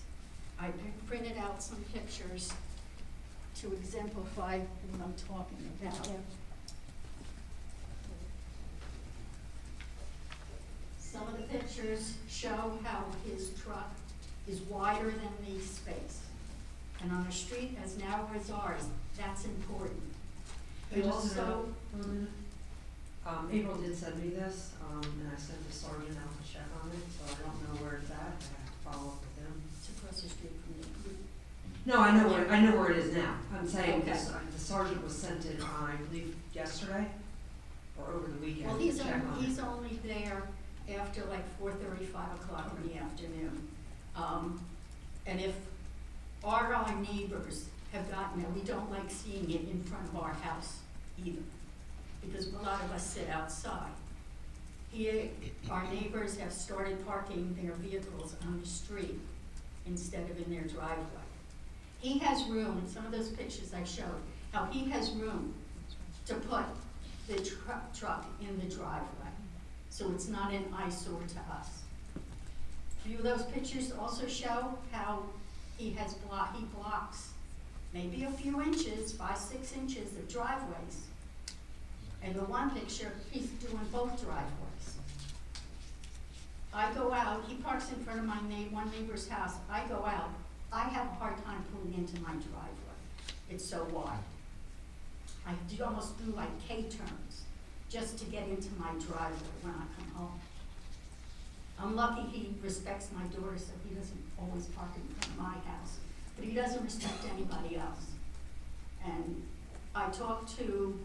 I printed out some pictures to exemplify what I'm talking about. Some of the pictures show how his truck is wider than the space. And on a street as narrow as ours, that's important. He also, April did send me this, and I sent the sergeant out to check on it, so I don't know where it's at. I have to follow up with him. it's across the street from me. No, I know where it is now. I'm saying Okay. the sergeant was sent it, I believe, yesterday or over the weekend Well, to check on it. he's only there after like 4:30, 5 o'clock in the afternoon. And if our neighbors have gotten it, we don't like seeing it in front of our house either, because a lot of us sit outside. Our neighbors have started parking their vehicles on the street instead of in their driveway. He has room, some of those pictures I showed, how he has room to put the truck in the driveway, so it's not an eyesore to us. A few of those pictures also show how he blocks maybe a few inches, 5, 6 inches of driveways. And the one picture, he's doing both driveways. I go out, he parks in front of one neighbor's house, I go out, I have a hard time pulling into my driveway. It's so wide. I almost do like K-turns just to get into my driveway when I come home. I'm lucky he respects my daughter, so he doesn't always park in front of my house, but he doesn't respect anybody else. And I talked to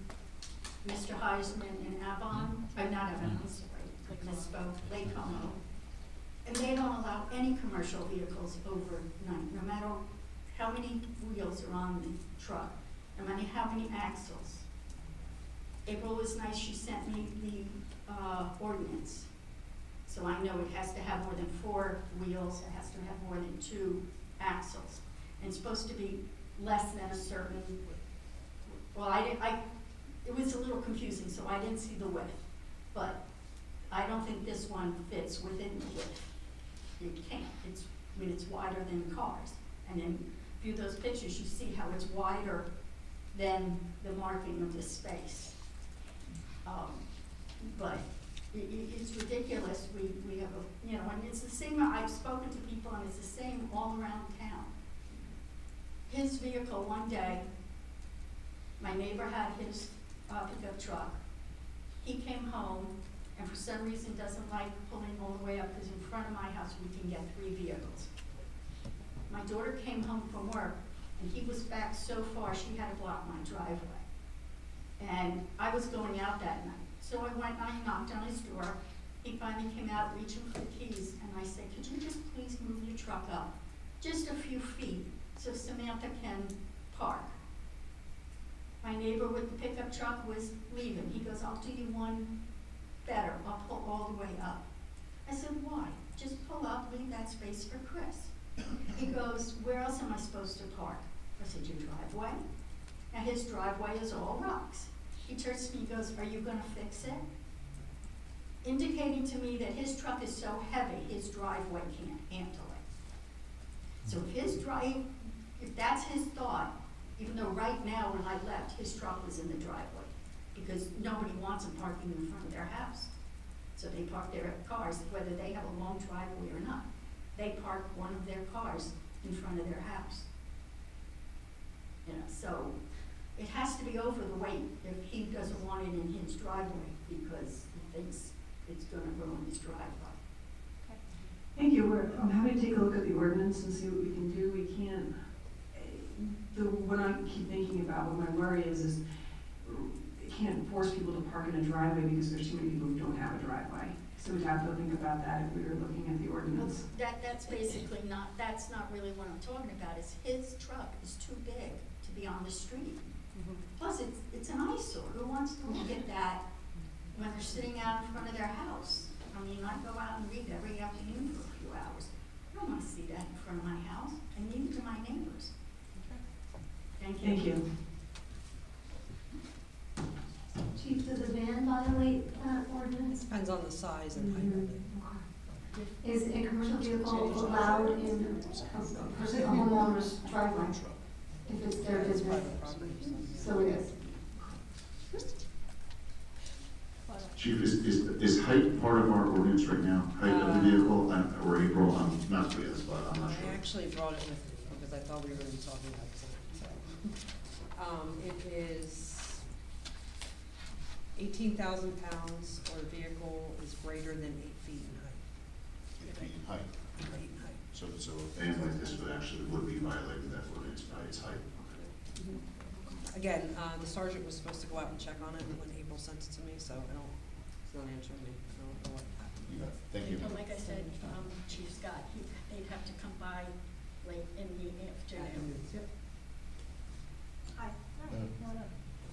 Mr. Heisman in Avon, not Avon, I'm sorry, misspoke, Lake Como, and they don't allow any commercial vehicles overnight, no matter how many wheels are on the truck, no matter how many axles. April was nice, she sent me the ordinance. So I know it has to have more than 4 wheels, it has to have more than 2 axles. And it's supposed to be less than a certain, well, it was a little confusing, so I didn't see the width. But I don't think this one fits within the width. It can't, it's wider than cars. And then view those pictures, you see how it's wider than the marking of this space. But it's ridiculous. We have and it's the same, I've spoken to people and it's the same all around town. His vehicle one day, my neighbor had his pickup truck. He came home and for some reason doesn't like pulling all the way up because in front of my house we can get 3 vehicles. My daughter came home from work and he was back so far she had to block my driveway. And I was going out that night. So I went and I knocked on his door. He finally came out reaching for the keys and I said, could you just please move your truck up just a few feet so Samantha can park? My neighbor with the pickup truck was leaving. He goes, I'll do you one better. I'll pull all the way up. I said, why? Just pull up, leave that space for Chris. He goes, where else am I supposed to park? I said, your driveway. Now his driveway is all rocks. He turns to me and goes, are you gonna fix it? Indicating to me that his truck is so heavy, his driveway can't handle it. So if that's his thought, even though right now when I left, his truck was in the driveway because nobody wants them parking in front of their house. So they park their cars, whether they have a long driveway or not. They park one of their cars in front of their house. So it has to be over the weight if he doesn't want it in his driveway because he thinks it's gonna ruin his driveway. Thank you. I'm happy to take a look at the ordinance and see what we can do. We can't, what I keep thinking about, what my worry is it can't force people to park in a driveway because there's too many people who don't have a driveway. So we'd have to think about that if we were looking at the ordinance. That's basically that's not really what I'm talking about, is his truck is too big to be on the street. Plus, it's an eyesore. Who wants to look at that when they're sitting out in front of their house? I mean, I go out and read every afternoon for a few hours. I don't want to see that in front of my house, and neither do my neighbors. Thank you. Thank you. Chief, does a van violate that ordinance? Depends on the size and height of it. Is a commercial vehicle allowed in a homeowner's driveway? If it's their business? Private property. So it is. Chief, is height part of our ordinance right now? Height of the vehicle, or April, I'm not clear, but I'm not sure. I actually brought it with me because I thought we were going to be talking about it. So, it is 18,000 pounds or a vehicle is greater than 8 feet in height. 8 feet in height. 8 feet in height. So a van like this would be violating that ordinance by its height. Okay. Again, the sergeant was supposed to go out and check on it when April sent it to me, so it's not answering me. I don't know what happened. You got it. Thank you. Like I said, Chief Scott, they'd have to come by late in the afternoon. Yep. Hi.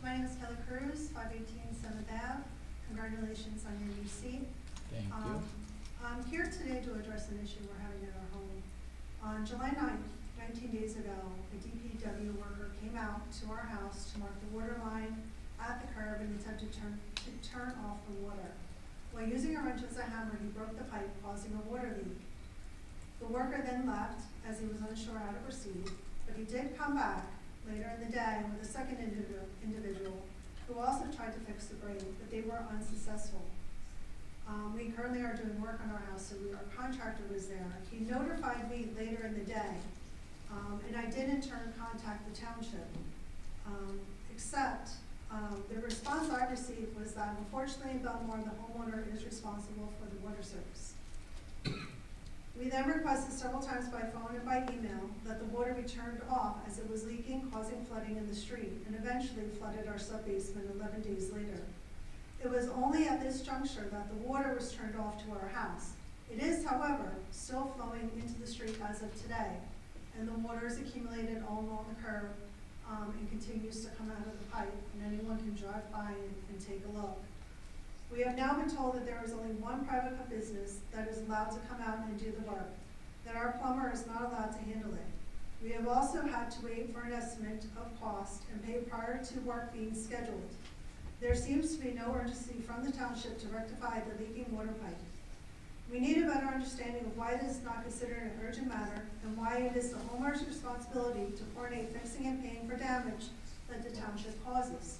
My name is Kelly Cruz, 518 7th Ave. Congratulations on your new seat. Thank you. I'm here today to address an issue we're having at our home. On July 9th, 19 days ago, a DPW worker came out to our house to mark the water line at the curb and attempt to turn off the water. While using a wrench as a hammer, he broke the pipe, causing a water leak. The worker then left as he was unsure how to proceed, but he did come back later in the day with a second individual who also tried to fix the break, but they were unsuccessful. We currently are doing work on our house, so our contractor was there. He notified me later in the day, and I did in turn contact the township, except the response I received was that unfortunately in Belmar, the homeowner is responsible for the water service. We then requested several times by phone and by email that the water be turned off as it was leaking, causing flooding in the street, and eventually flooded our sub-basement 11 days later. It was only at this juncture that the water was turned off to our house. It is, however, still flowing into the street as of today, and the water is accumulated all along the curb and continues to come out of the pipe, and anyone can drive by and take a look. We have now been told that there is only one private business that is allowed to come out and do the work, that our plumber is not allowed to handle it. We have also had to wait for an estimate of cost and pay prior to work being scheduled. There seems to be no urgency from the township to rectify the leaking water pipe. We need a better understanding of why this is not considered an urgent matter and why it is the homeowner's responsibility to coordinate fixing and paying for damage that the township causes.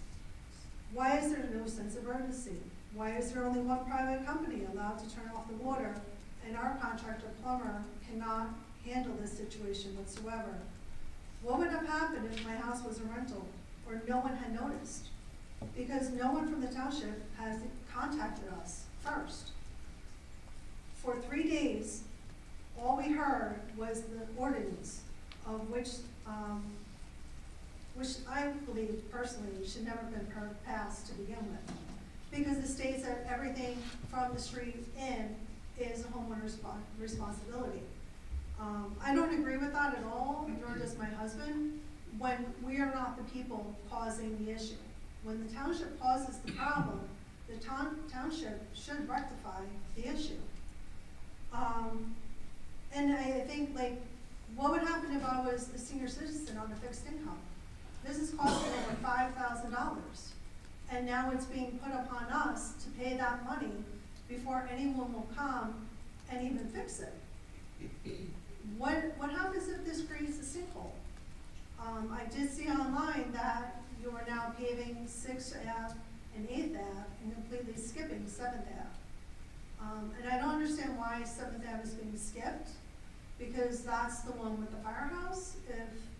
Why is there no sense of urgency? Why is there only one private company allowed to turn off the water and our contractor plumber cannot handle this situation whatsoever? What would have happened if my house was a rental or no one had noticed? Because no one from the township has contacted us first. For 3 days, all we heard was the ordinance, of which I believe personally should never have been passed to begin with. Because it states that everything from the street in is a homeowner's responsibility. I don't agree with that at all, nor does my husband, when we are not the people causing the issue. When the township causes the problem, the township should rectify the issue. And I think, like, what would happen if I was a senior citizen on a fixed income? This is costing over $5,000. And now it's being put upon us to pay that money before anyone will come and even fix it. What happens if this creates a sinkhole? I did see online that you are now paving 6th Ave and 8th Ave and completely skipping 7th Ave. And I don't understand why 7th Ave is being skipped, because that's the one with the firehouse,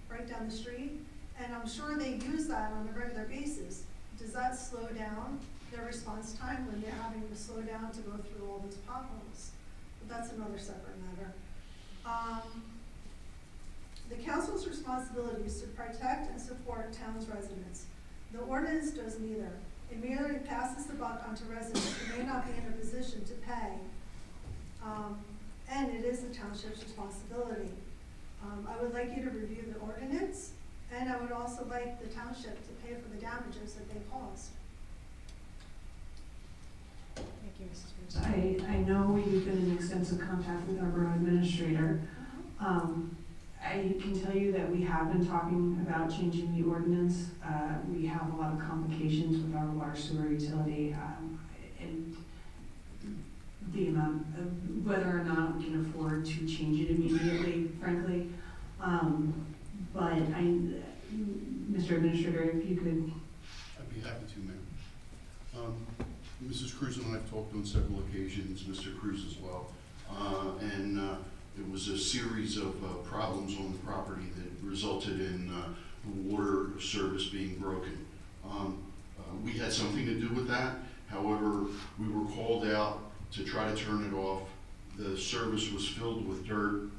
right down the street. And I'm sure they use that on a regular basis. Does that slow down their response time when they're having to slow down to go through all those potholes? But that's another separate matter. The council's responsibility is to protect and support town's residents. The ordinance does neither. It merely passes the buck onto residents who may not be in a position to pay, and it is the township's responsibility. I would like you to review the ordinance, and I would also like the township to pay for the damages that they caused. Thank you, Mrs. Bruce. I know you've been in extensive contact with our borough administrator. I can tell you that we have been talking about changing the ordinance. We have a lot of complications with our water sewer utility, and the amount of whether or not we can afford to change it immediately, frankly. But Mr. Administrator, if you could. I'd be happy to, ma'am. Mrs. Cruz and I have talked on several occasions, Mr. Cruz as well, and it was a series of problems on the property that resulted in the water service being broken. We had something to do with that. However, we were called out to try to turn it off. The service was filled with dirt.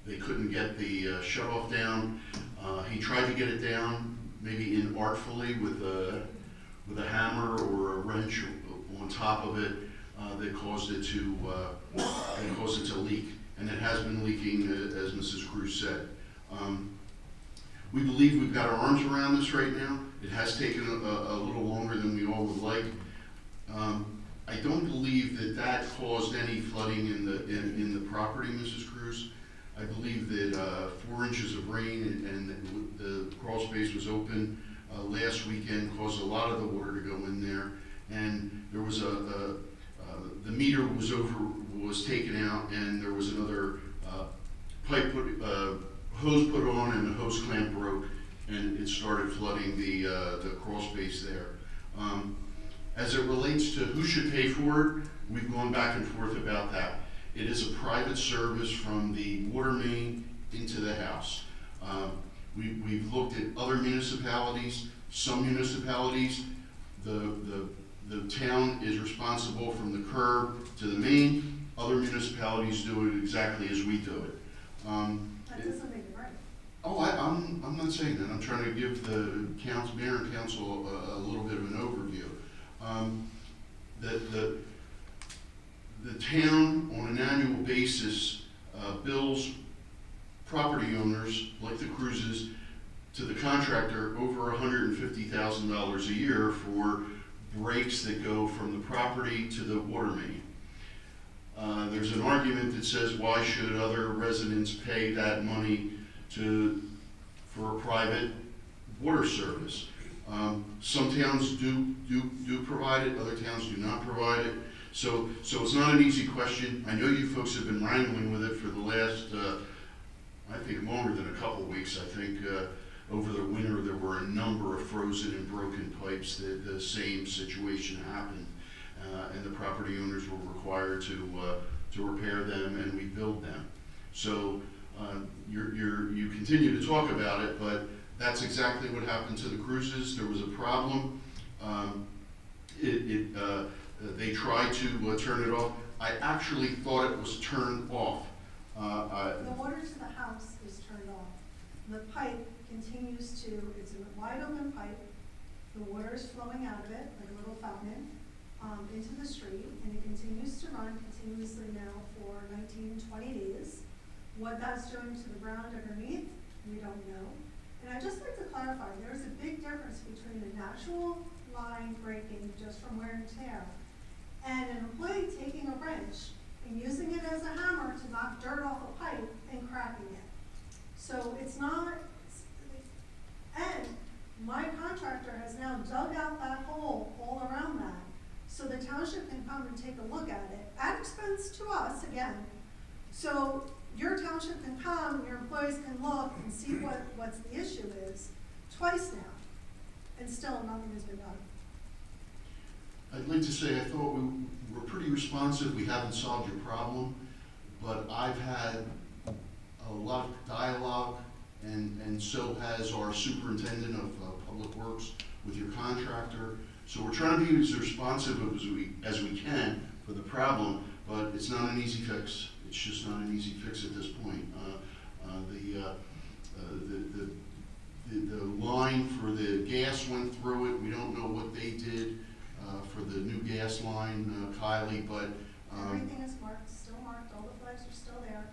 They couldn't get the shut-off down. He tried to get it down, maybe inartfully with a hammer or a wrench on top of it that caused it to leak, and it has been leaking, as Mrs. Cruz said. We believe we've got our arms around this right now. It has taken a little longer than we all would like. I don't believe that caused any flooding in the property, Mrs. Cruz. I believe that 4 inches of rain and the crawl space was open last weekend caused a lot of the water to go in there, and there was the meter was taken out, and there was another hose put on, and the hose clamp broke, and it started flooding the crawl space there. As it relates to who should pay for it, we've gone back and forth about that. It is a private service from the water main into the house. We've looked at other municipalities. Some municipalities, the town is responsible from the curb to the main. Other municipalities do it exactly as we do it. That doesn't make it right. Oh, I'm not saying that. I'm trying to give the mayor and council a little bit of an overview. The town, on an annual basis, bills property owners, like the Cruzes, to the contractor over $150,000 a year for breaks that go from the property to the water main. There's an argument that says, why should other residents pay that money for a private water service? Some towns do provide it, other towns do not provide it. So it's not an easy question. I know you folks have been wrangling with it for the last, I think longer than a couple of weeks. I think over the winter there were a number of frozen and broken pipes that the same situation happened. And the property owners were required to repair them and rebuild them. So you continue to talk about it, but that's exactly what happened to the cruises. There was a problem. They tried to turn it off. I actually thought it was turned off. The water to the house is turned off. The pipe continues to, it's a wide open pipe. The water is flowing out of it like a little fountain into the street, and it continues to run continuously now for 19, 20 days. What that's doing to the ground underneath, we don't know. And I'd just like to clarify, there's a big difference between a natural line breaking just from wear and tear and an employee taking a wrench and using it as a hammer to knock dirt off a pipe and cracking it. So it's not, and my contractor has now dug out that hole all around that, so the township can come and take a look at it, at expense to us again. So your township can come, your employees can look and see what's the issue is, twice now, and still nothing has been done. I'd like to say I thought we were pretty responsive. We haven't solved your problem, but I've had a lot of dialogue, and so has our superintendent of public works with your contractor. So we're trying to be as responsive as we can for the problem, but it's not an easy fix. It's just not an easy fix at this point. The line for the gas went through it. We don't know what they did for the new gas line, Kylie, but everything is marked, still marked, all the flags are still there.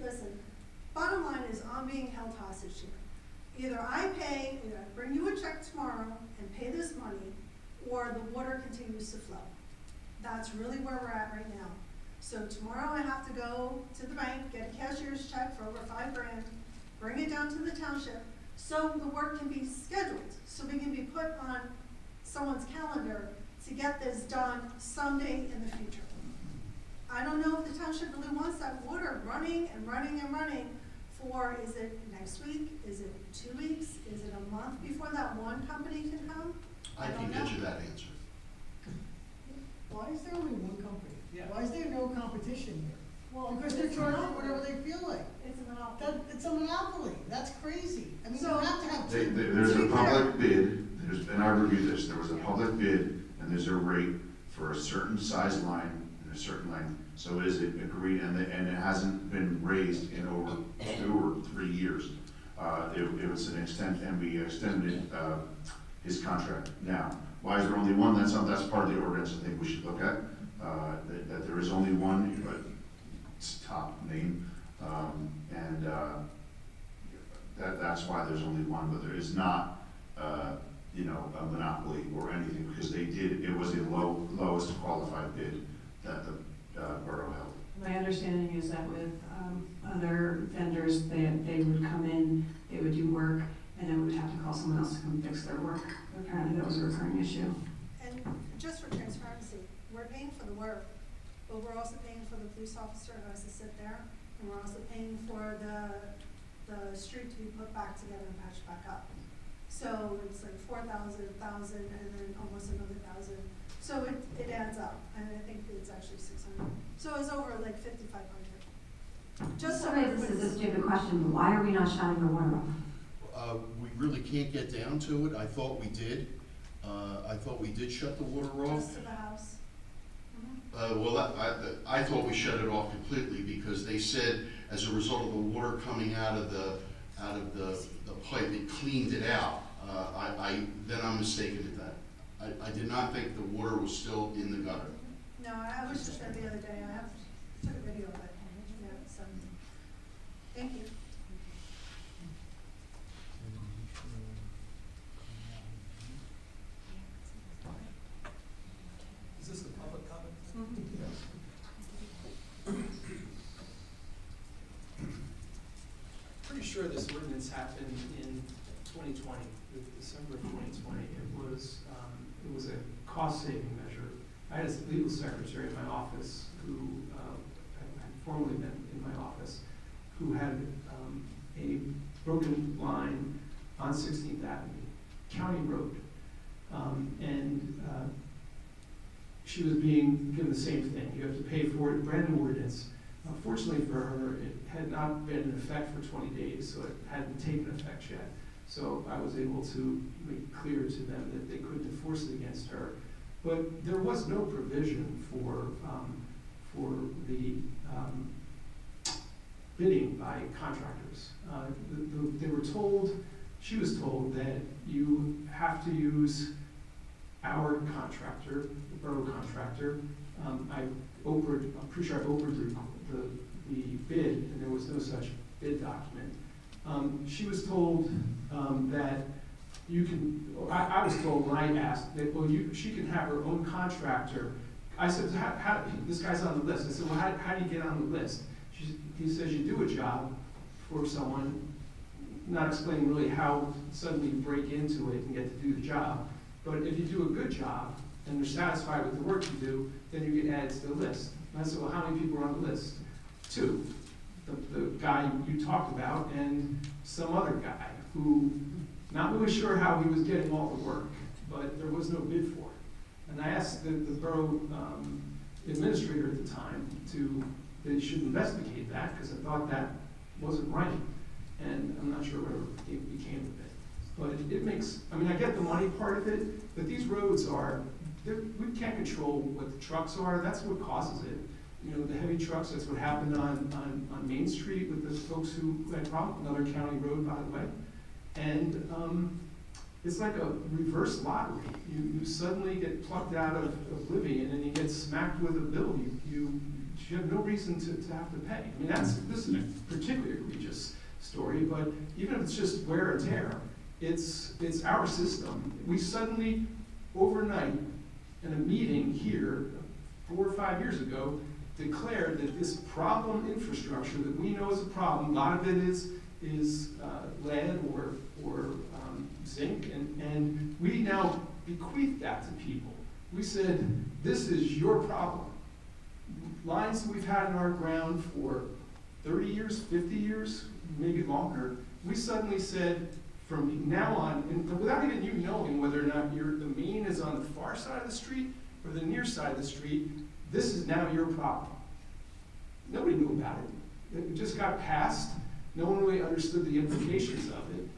Listen, bottom line is I'm being held hostage here. Either I bring you a check tomorrow and pay this money, or the water continues to flow. That's really where we're at right now. So tomorrow I have to go to the bank, get a cashier's check for over $5 grand, bring it down to the township, so the work can be scheduled, so we can be put on someone's calendar to get this done someday in the future. I don't know if the township really wants that water running and running and running for, is it next week? Is it 2 weeks? Is it a month before that one company can come? I can get you that answer. Why is there only one company? Yeah. Why is there no competition here? Well, Because they're charging whatever they feel like. It's a monopoly. It's a monopoly. That's crazy. I mean, you So- have to have two. There's a public bid, and I reviewed this, there was a public bid, and there's a rate for a certain size line and a certain length. So is it agreed, and it hasn't been raised in over 2 or 3 years. It was an extent, and we extended his contract. Now, why is there only one? That's part of the ordinance I think we should look at, that there is only one, but it's top name, and that's why there's only one, but there is not, a monopoly or anything, because it was the lowest qualified bid that the borough held. My understanding is that with other vendors, they would come in, they would do work, and then we would have to call someone else to come fix their work. Apparently that was a recurring issue. And just for transparency, we're paying for the work, but we're also paying for the police officer who has to sit there, and we're also paying for the street to be put back together and patched back up. So it's like 4,000, 1,000, and then almost another 1,000. So it adds up, and I think it's actually 600. So it's over like 5,500. Just so Sorry, this is a stupid question, but why are we not shutting the water off? We really can't get down to it. I thought we did. I thought we did shut the water off. Just to the house. I thought we shut it off completely because they said as a result of the water coming out of the pipe, it cleaned it out. Then I'm mistaken at that. I did not think the water was still in the gutter. No, I was just there the other day. I took a video of it. Yeah, so, thank you. pretty sure this ordinance happened in 2020, December of 2020. It was a cost-saving measure. I had a legal secretary in my office who had formerly been in my office, who had a broken line on 16th Avenue, county road. She was being given the same thing. You have to pay for it, brand new ordinance. Fortunately for her, it had not been in effect for 20 days, so it hadn't taken effect yet. So I was able to make clear to them that they couldn't enforce it against her. But there was no provision for the bidding by contractors. They were told, she was told that you have to use our contractor, the borough contractor. I'm pretty sure I opened the bid, and there was no such bid document. She was told that you can, I was told when I asked that, well, she can have her own contractor. I said, this guy's on the list. I said, well, how do you get on the list? He says you do a job for someone, not explaining really how suddenly you break into it and get to do the job. But if you do a good job and they're satisfied with the work you do, then you get added to the list. And I said, well, how many people are on the list? 2. The guy you talked about and some other guy who, not really sure how he was getting all the work, but there was no bid for it. And I asked the borough administrator at the time that he should investigate that, because I thought that wasn't right. And I'm not sure whatever it became of it. But it makes, I mean, I get the money part of it, but these roads we can't control what the trucks are. That's what causes it. You know, the heavy trucks, that's what happened on Main Street with the folks who had problems, another county road, by the way. And it's like a reverse lottery. You suddenly get plucked out of oblivion and you get smacked with a bill you have no reason to have to pay. I mean, this is a particularly egregious story, but even if it's just wear and tear, it's our system. We suddenly, overnight, in a meeting here 4 or 5 years ago, declared that this problem infrastructure that we know is a problem, a lot of it is lead or zinc, and we now bequeath that to people. We said, this is your problem. Lines that we've had in our ground for 30 years, 50 years, maybe longer, we suddenly said, from now on, and without even you knowing whether or not the main is on the far side of the street or the near side of the street, this is now your problem. Nobody knew about it. It just got passed. No one really understood the implications of it.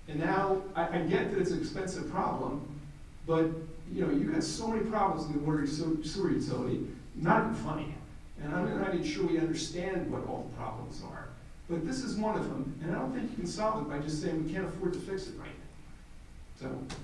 And now, I get that it's an expensive problem, but you know, you got so many problems in the water sewer utility, not even funny. And I'm not even sure we understand what all the problems are. But this is one of them, and I don't think you can solve it by just saying we can't afford to fix it right now. So.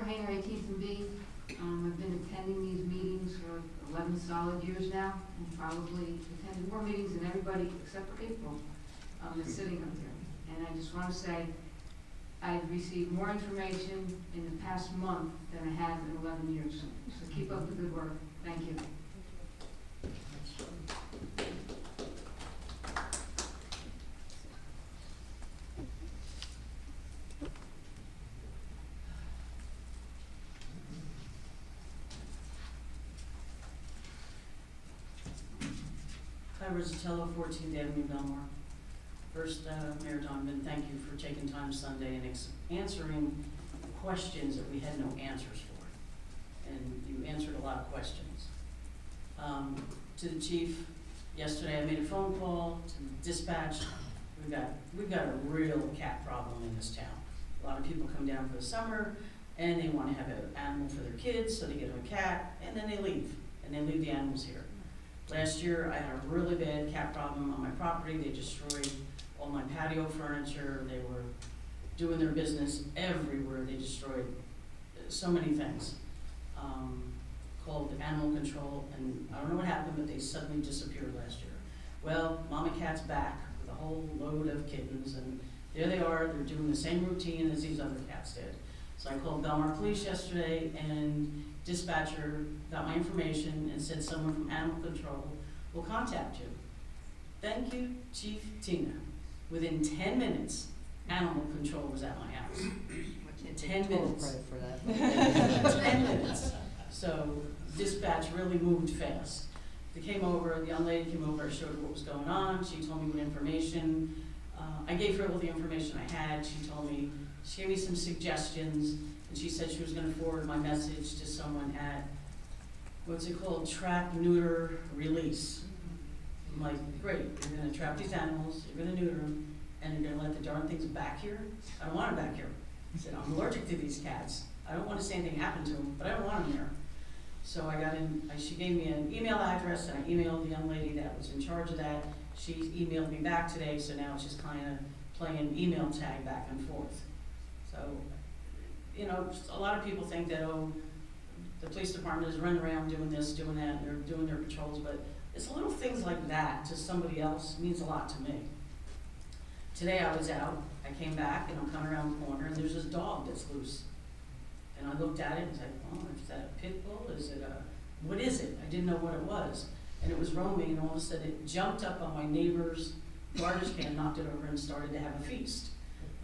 Hanger, 18th and B. I've been attending these meetings for 11 solid years now, and probably attended more meetings than everybody except for April that's sitting up there. And I just want to say, I've received more information in the past month than I have in 11 years. So keep up the good work. Thank you. Hi, Rosatello, 14th Avenue, Belmar. First, Mayor Donovan, thank you for taking time Sunday and answering questions that we had no answers for. And you answered a lot of questions. To the chief, yesterday I made a phone call to the dispatch. We've got a real cat problem in this town. A lot of people come down for the summer and they want to have an animal for their kids, so they get them a cat, and then they leave. And they leave the animals here. Last year, I had a really bad cat problem on my property. They destroyed all my patio furniture. They were doing their business everywhere. They destroyed so many things. Called animal control, and I don't know what happened, but they suddenly disappeared last year. Well, Mama Cat's back with a whole load of kittens, and there they are. They're doing the same routine as these other cats did. So I called Belmar Police yesterday, and dispatcher got my information and said someone from Animal Control will contact you. Thank you, Chief Tina. Within 10 minutes, Animal Control was at my house. 10 minutes. Credit for that. 10 minutes. So dispatch really moved fast. They came over, the young lady came over, I showed her what was going on, she told me what information. I gave her all the information I had, she gave me some suggestions, and she said she was gonna forward my message to someone at, what's it called, Trap, Neuter, Release. I'm like, great, you're gonna trap these animals, you're gonna neuter them, and you're gonna let the darn things back here? I don't want them back here. I said, I'm allergic to these cats. I don't want to see anything happen to them, but I don't want them there. So she gave me an email address, and I emailed the young lady that was in charge of that. She emailed me back today, so now it's just kind of playing email tag back and forth. So, you know, a lot of people think that, oh, the police department is running around doing this, doing that, and they're doing their patrols, but it's little things like that to somebody else means a lot to me. Today I was out, I came back, and I'm coming around the corner, and there's this dog that's loose. And I looked at it and was like, oh, is that a pit bull? What is it? I didn't know what it was. And it was roaming, and all of a sudden it jumped up on my neighbor's garbage can, knocked it over, and started to have a feast.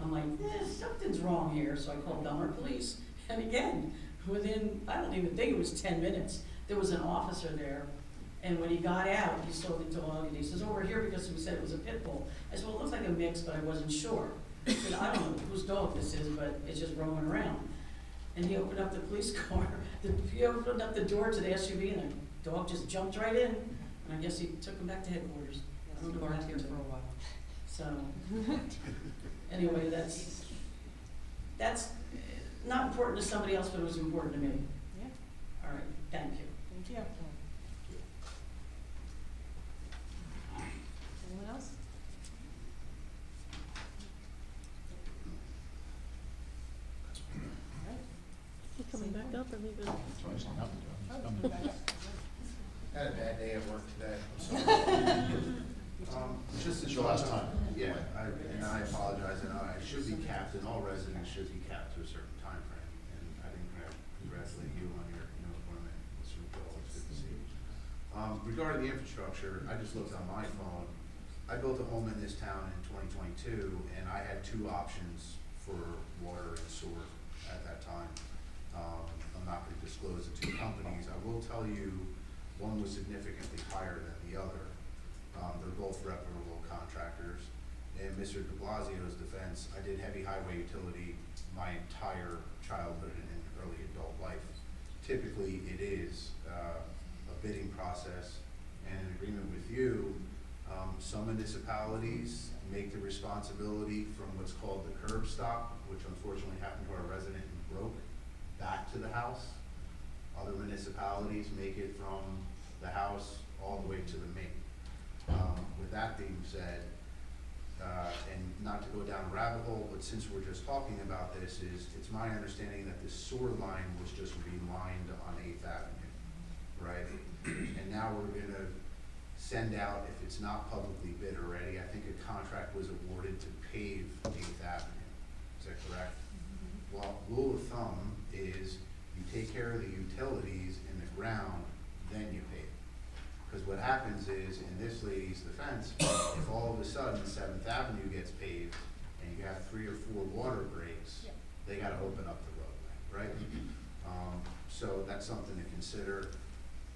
I'm like, something's wrong here, so I called Belmar Police. And again, within, I don't even think it was 10 minutes, there was an officer there. And when he got out, he saw the dog, and he says, oh, we're here because we said it was a pit bull. I said, well, it looks like a mix, but I wasn't sure. I said, I don't know whose dog this is, but it's just roaming around. And he opened up the police car, he opened up the door to the SUV, and the dog just jumped right in. And I guess he took him back to headquarters. I don't know what happened to him. For a while. So, anyway, that's not important to somebody else, but it was important to me. Yeah, All right, thank you. thank you. Anyone else? All right. You coming back up or leaving? Had a bad day at work today, I'm sorry. Just It's your last time. Yeah, I apologize, and I should be capped, and all residents should be capped to a certain time frame. And I didn't congratulate you on your, appointment, Mr. McGill, it's good to see you. Regarding the infrastructure, I just looked on my phone. I built a home in this town in 2022, and I had two options for water and sewer at that time. I'm not going to disclose the two companies. I will tell you, one was significantly higher than the other. They're both reputable contractors. In Mr. de Blasio's defense, I did heavy highway utility my entire childhood and early adult life. Typically, it is a bidding process, and in agreement with you, some municipalities make the responsibility from what's called the curb stop, which unfortunately happened to our resident in Broke, back to the house. Other municipalities make it from the house all the way to the main. With that being said, and not to go down a rabbit hole, but since we're just talking about this, it's my understanding that the sewer line was just relined on 8th Avenue, right? And now we're gonna send out, if it's not publicly bid already, I think a contract was awarded to pave 8th Avenue. Is that correct? Well, rule of thumb is you take care of the utilities in the ground, then you pave. Because what happens is, in this lady's defense, if all of a sudden 7th Avenue gets paved and you have 3 or 4 water breaks, they gotta open up the roadway, right? So that's something to consider.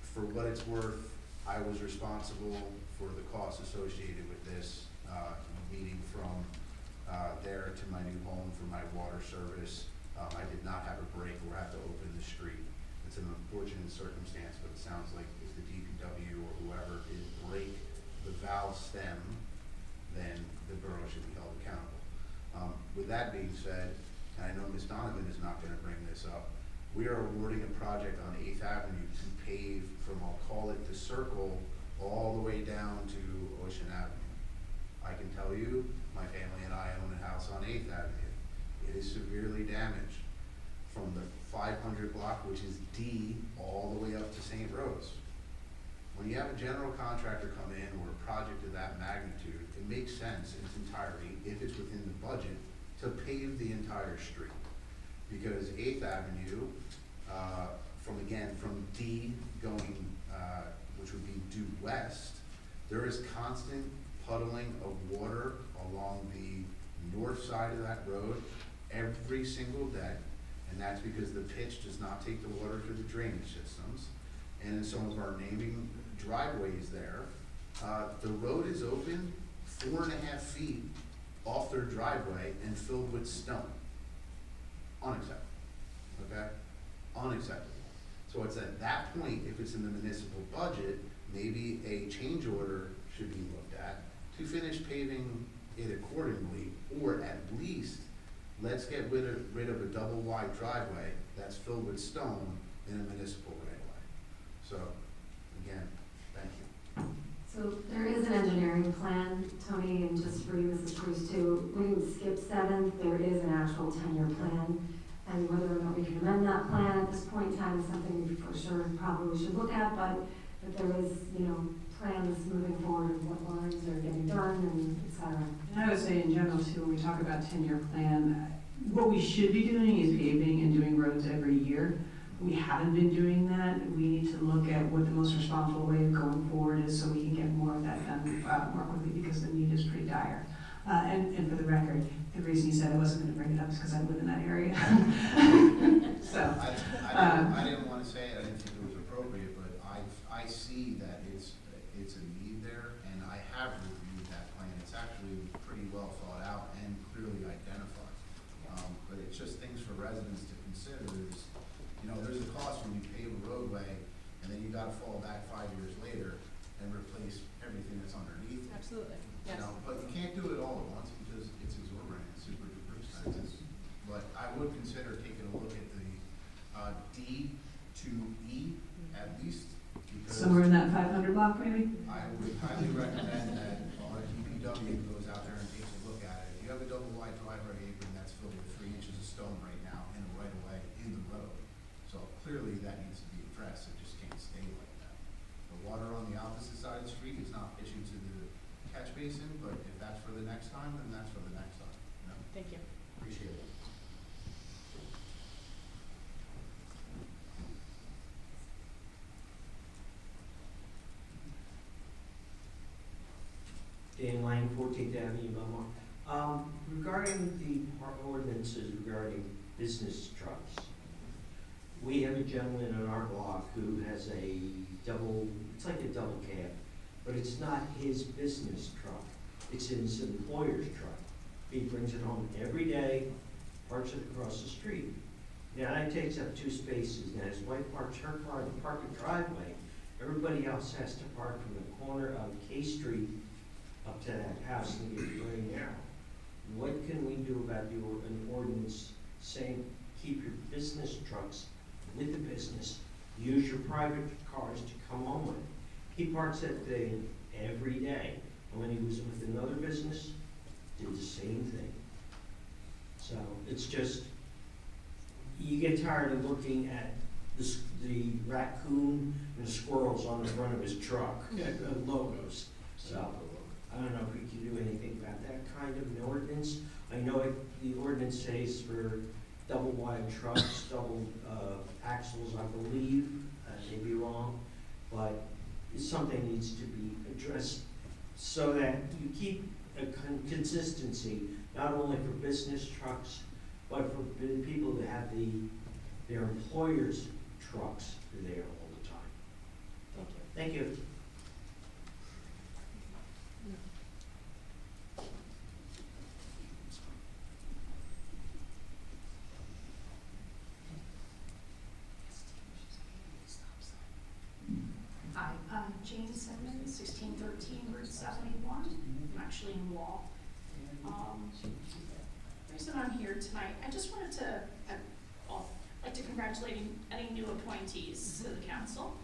For what it's worth, I was responsible for the costs associated with this, meeting from there to my new home for my water service. I did not have a break or have to open the street. It's an unfortunate circumstance, but it sounds like if the DPW or whoever did break the valve stem, then the borough should be held accountable. With that being said, and I know Ms. Donovan is not gonna bring this up, we are awarding a project on 8th Avenue to pave from, I'll call it the circle, all the way down to Ocean Avenue. I can tell you, my family and I own a house on 8th Avenue. It is severely damaged from the 500 block, which is D, all the way up to St. Rose. When you have a general contractor come in or a project of that magnitude, it makes sense in its entirety, if it's within the budget, to pave the entire street. because 8th Avenue, from D going, which would be due west, there is constant puddling of water along the north side of that road every single day. And that's because the pitch does not take the water through the drainage systems. And in some of our naming driveways there, the road is open 4.5 feet off their driveway and filled with stone. Unacceptable, okay? Unacceptable. So it's at that point, if it's in the municipal budget, maybe a change order should be looked at to finish paving it accordingly, or at least let's get rid of a double wide driveway that's filled with stone in a municipal right of way. So, again, thank you. So there is an engineering plan, Tony, and just for you, Mrs. Cruz, too. We didn't skip 7th, there is an actual 10-year plan. And whether or not we can amend that plan at this point in time is something we for sure probably should look at, but there is, plans moving forward, what lines are getting done, and et cetera. And I would say in general too, when we talk about 10-year plan, what we should be doing is paving and doing roads every year. We haven't been doing that. We need to look at what the most responsible way of going forward is so we can get more of that done more quickly, because the need is pretty dire. And for the record, the reason you said I wasn't going to bring it up is because I live in that area. So I didn't want to say it. I didn't think it was appropriate, but I see that it's a need there, and I have reviewed that plan. It's actually pretty well thought out and clearly identified. But it's just things for residents to consider is, there's a cost when you pave a roadway, and then you got to fall back 5 years later and replace everything that's underneath. Absolutely, yes. But you can't do it all at once because it's exorbitant, it's super duper expensive. But I would consider taking a look at the D to E at least, because somewhere in that 500 block, maybe? I would highly recommend that our DPW goes out there and takes a look at it. If you have a double wide driveway apron that's filled with 3 inches of stone right now in the right of way in the road, so clearly that needs to be addressed. It just can't stay like that. The water on the opposite side of the street is not pitching to the catch basin, but if that's for the next time, then that's for the next time. Thank you. Appreciate it. Dan Lang, 14th Avenue, Belmar. Regarding the ordinances regarding business trucks, we have a gentleman in our block who has it's like a double cab, but it's not his business truck. It's his employer's truck. He brings it home every day, parks it across the street. Now, it takes up 2 spaces. Now, his wife parks her car in the parking driveway. Everybody else has to park from the corner of K Street up to that house, and get very narrow. What can we do about an ordinance saying keep your business trucks with the business, use your private cars to come home with? He parks that thing every day, and when he was with another business, did the same thing. So it's just, you get tired of looking at the raccoon and the squirrels on the front of his truck, logos. So I don't know if we can do anything about that kind of an ordinance. I know the ordinance says for double wide trucks, double axles, I believe, I may be wrong, but something needs to be addressed so that you keep a consistency, not only for business trucks, but for people that have their employers' trucks there all the time. Thank you. Thank you. Hi, Jane Simmons, 1613 Route 71. I'm actually in Wall. The reason I'm here tonight, I just wanted to, I'd like to congratulate any new appointees to the council.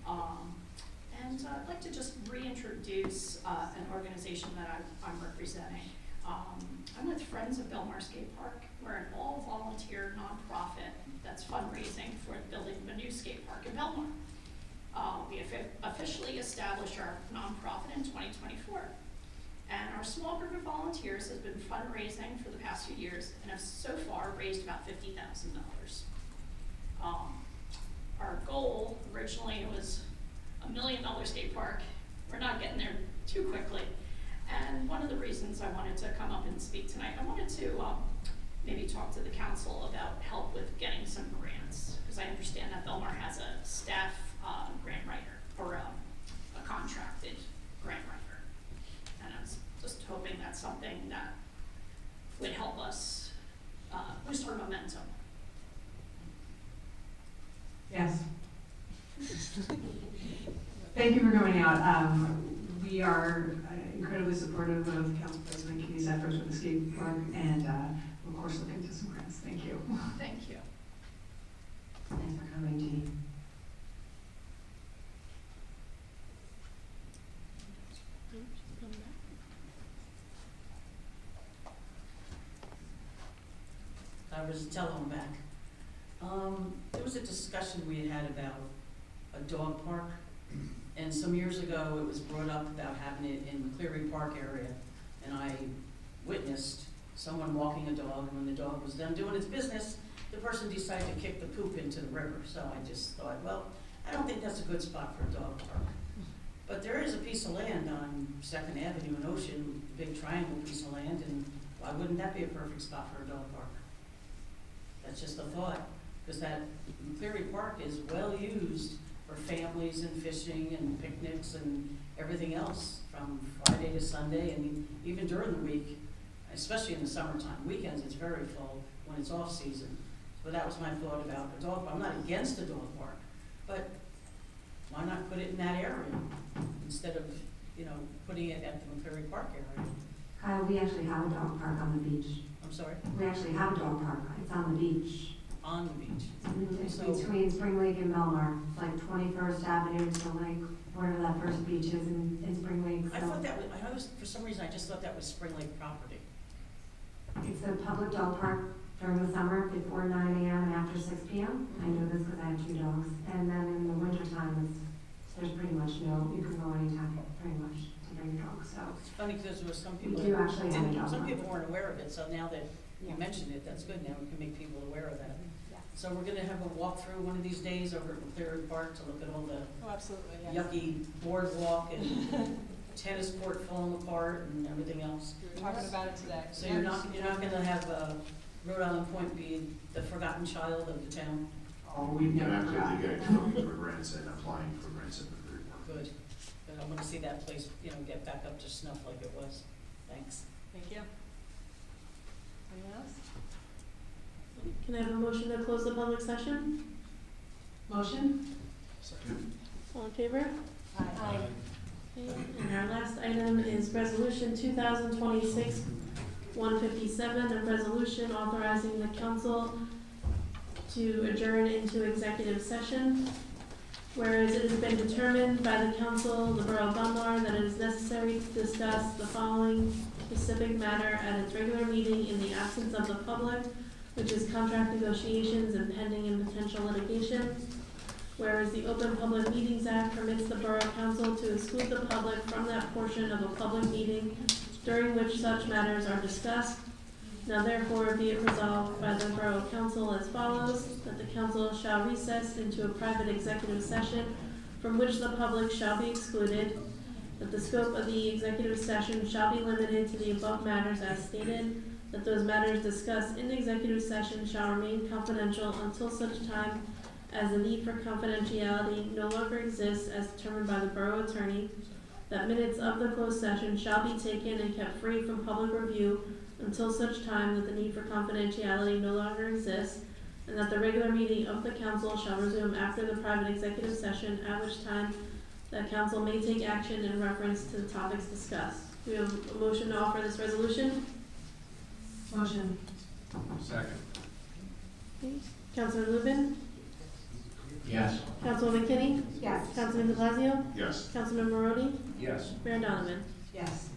And I'd like to just reintroduce an organization that I'm representing. I'm with Friends of Belmar Skate Park. We're an all-volunteer nonprofit that's fundraising for building a new skate park in Belmar. We have officially established our nonprofit in 2024. And our small group of volunteers has been fundraising for the past few years and have so far raised about $50,000. Our goal originally was $1 million skate park. We're not getting there too quickly. And one of the reasons I wanted to come up and speak tonight, I wanted to maybe talk to the council about help with getting some grants, because I understand that Belmar has a staff grant writer, or a contracted grant writer. And I was just hoping that's something that would help us boost our momentum. Yes. Thank you for coming out. We are incredibly supportive of Council President Kitty's efforts with the skate park, and of course look into some grants. Thank you. Thank you. Thanks for coming, Jean. Rosatello, I'm back. There was a discussion we had about a dog park, and some years ago it was brought up about having it in the Cleary Park area, and I witnessed someone walking a dog, and when the dog was done doing its business, the person decided to kick the poop into the river. So I just thought, well, I don't think that's a good spot for a dog park. But there is a piece of land on 2nd Avenue in Ocean, a big triangle piece of land, and why wouldn't that be a perfect spot for a dog park? That's just a thought, because that Cleary Park is well used for families and fishing and picnics and everything else from Friday to Sunday, and even during the week, especially in the summertime. Weekends it's very full when it's off season. But that was my thought about a dog park. I'm not against a dog park, but why not put it in that area instead of, putting it at the McCleary Park area? Kyle, we actually have a dog park on the beach. I'm sorry? We actually have a dog park. It's on the beach. On the beach. It's So- between Spring Lake and Belmar. It's like 21st Avenue to like wherever that first beach is in Spring Lake. I So thought that was, for some reason, I just thought that was Spring Lake property. it's a public dog park during the summer before 9 a.m. and after 6 p.m. I know this because I have 2 dogs. And then in the wintertime, there's pretty much you can go anytime pretty much to bring your dog. So It's funny because there were some we people do actually have a dog some park. people weren't aware of it, so now that you mentioned it, that's good. Now we can make people aware of that. So we're gonna have a walkthrough one of these days over at McCleary Park to look at all the Oh, absolutely, yes. yucky boardwalk and tennis court falling apart and everything else. We were talking about it today. So you're not gonna have Rhode Island Point be the forgotten child of the town? Oh, we've And never after forgotten. they get looking for grants and applying for grants at the Cleary Park. Good. But I wanna see that place, get back up to snuff like it was. Thanks. Thank you. Anyone else? Can I have a motion to close the public session? Motion? All in favor? Aye. Okay, and our last item is resolution 2026-157, a resolution authorizing the council to adjourn into executive session. Whereas it has been determined by the council, the Borough of Belmar, that it is necessary to discuss the following specific matter at its regular meeting in the absence of the public, which is contract negotiations and pending and potential litigation. Whereas the Open Public Meetings Act permits the Borough Council to exclude the public from that portion of a public meeting during which such matters are discussed. Now therefore be it resolved by the Borough Council as follows, that the council shall recess into a private executive session from which the public shall be excluded, that the scope of the executive session shall be limited to the above matters as stated, that those matters discussed in executive session shall remain confidential until such time as the need for confidentiality no longer exists as determined by the borough attorney, that minutes of the closed session shall be taken and kept free from public review until such time that the need for confidentiality no longer exists, and that the regular meeting of the council shall resume after the private executive session, at which time the council may take action in reference to the topics discussed. We have a motion to offer this resolution. Motion. Second. Councilman Lubin? Yes. Councilwoman Kinney? Yes. Councilman De Blasio? Yes. Councilman Maroni? Yes. Mayor Donovan? Yes.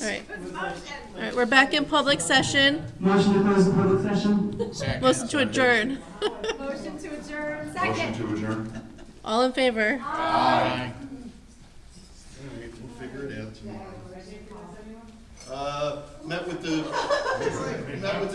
right. All right, we're back in public session. Motion to close the public session? Motion to adjourn. Motion to adjourn. Motion to adjourn? All in favor? All right, we'll figure it out tomorrow. Met with the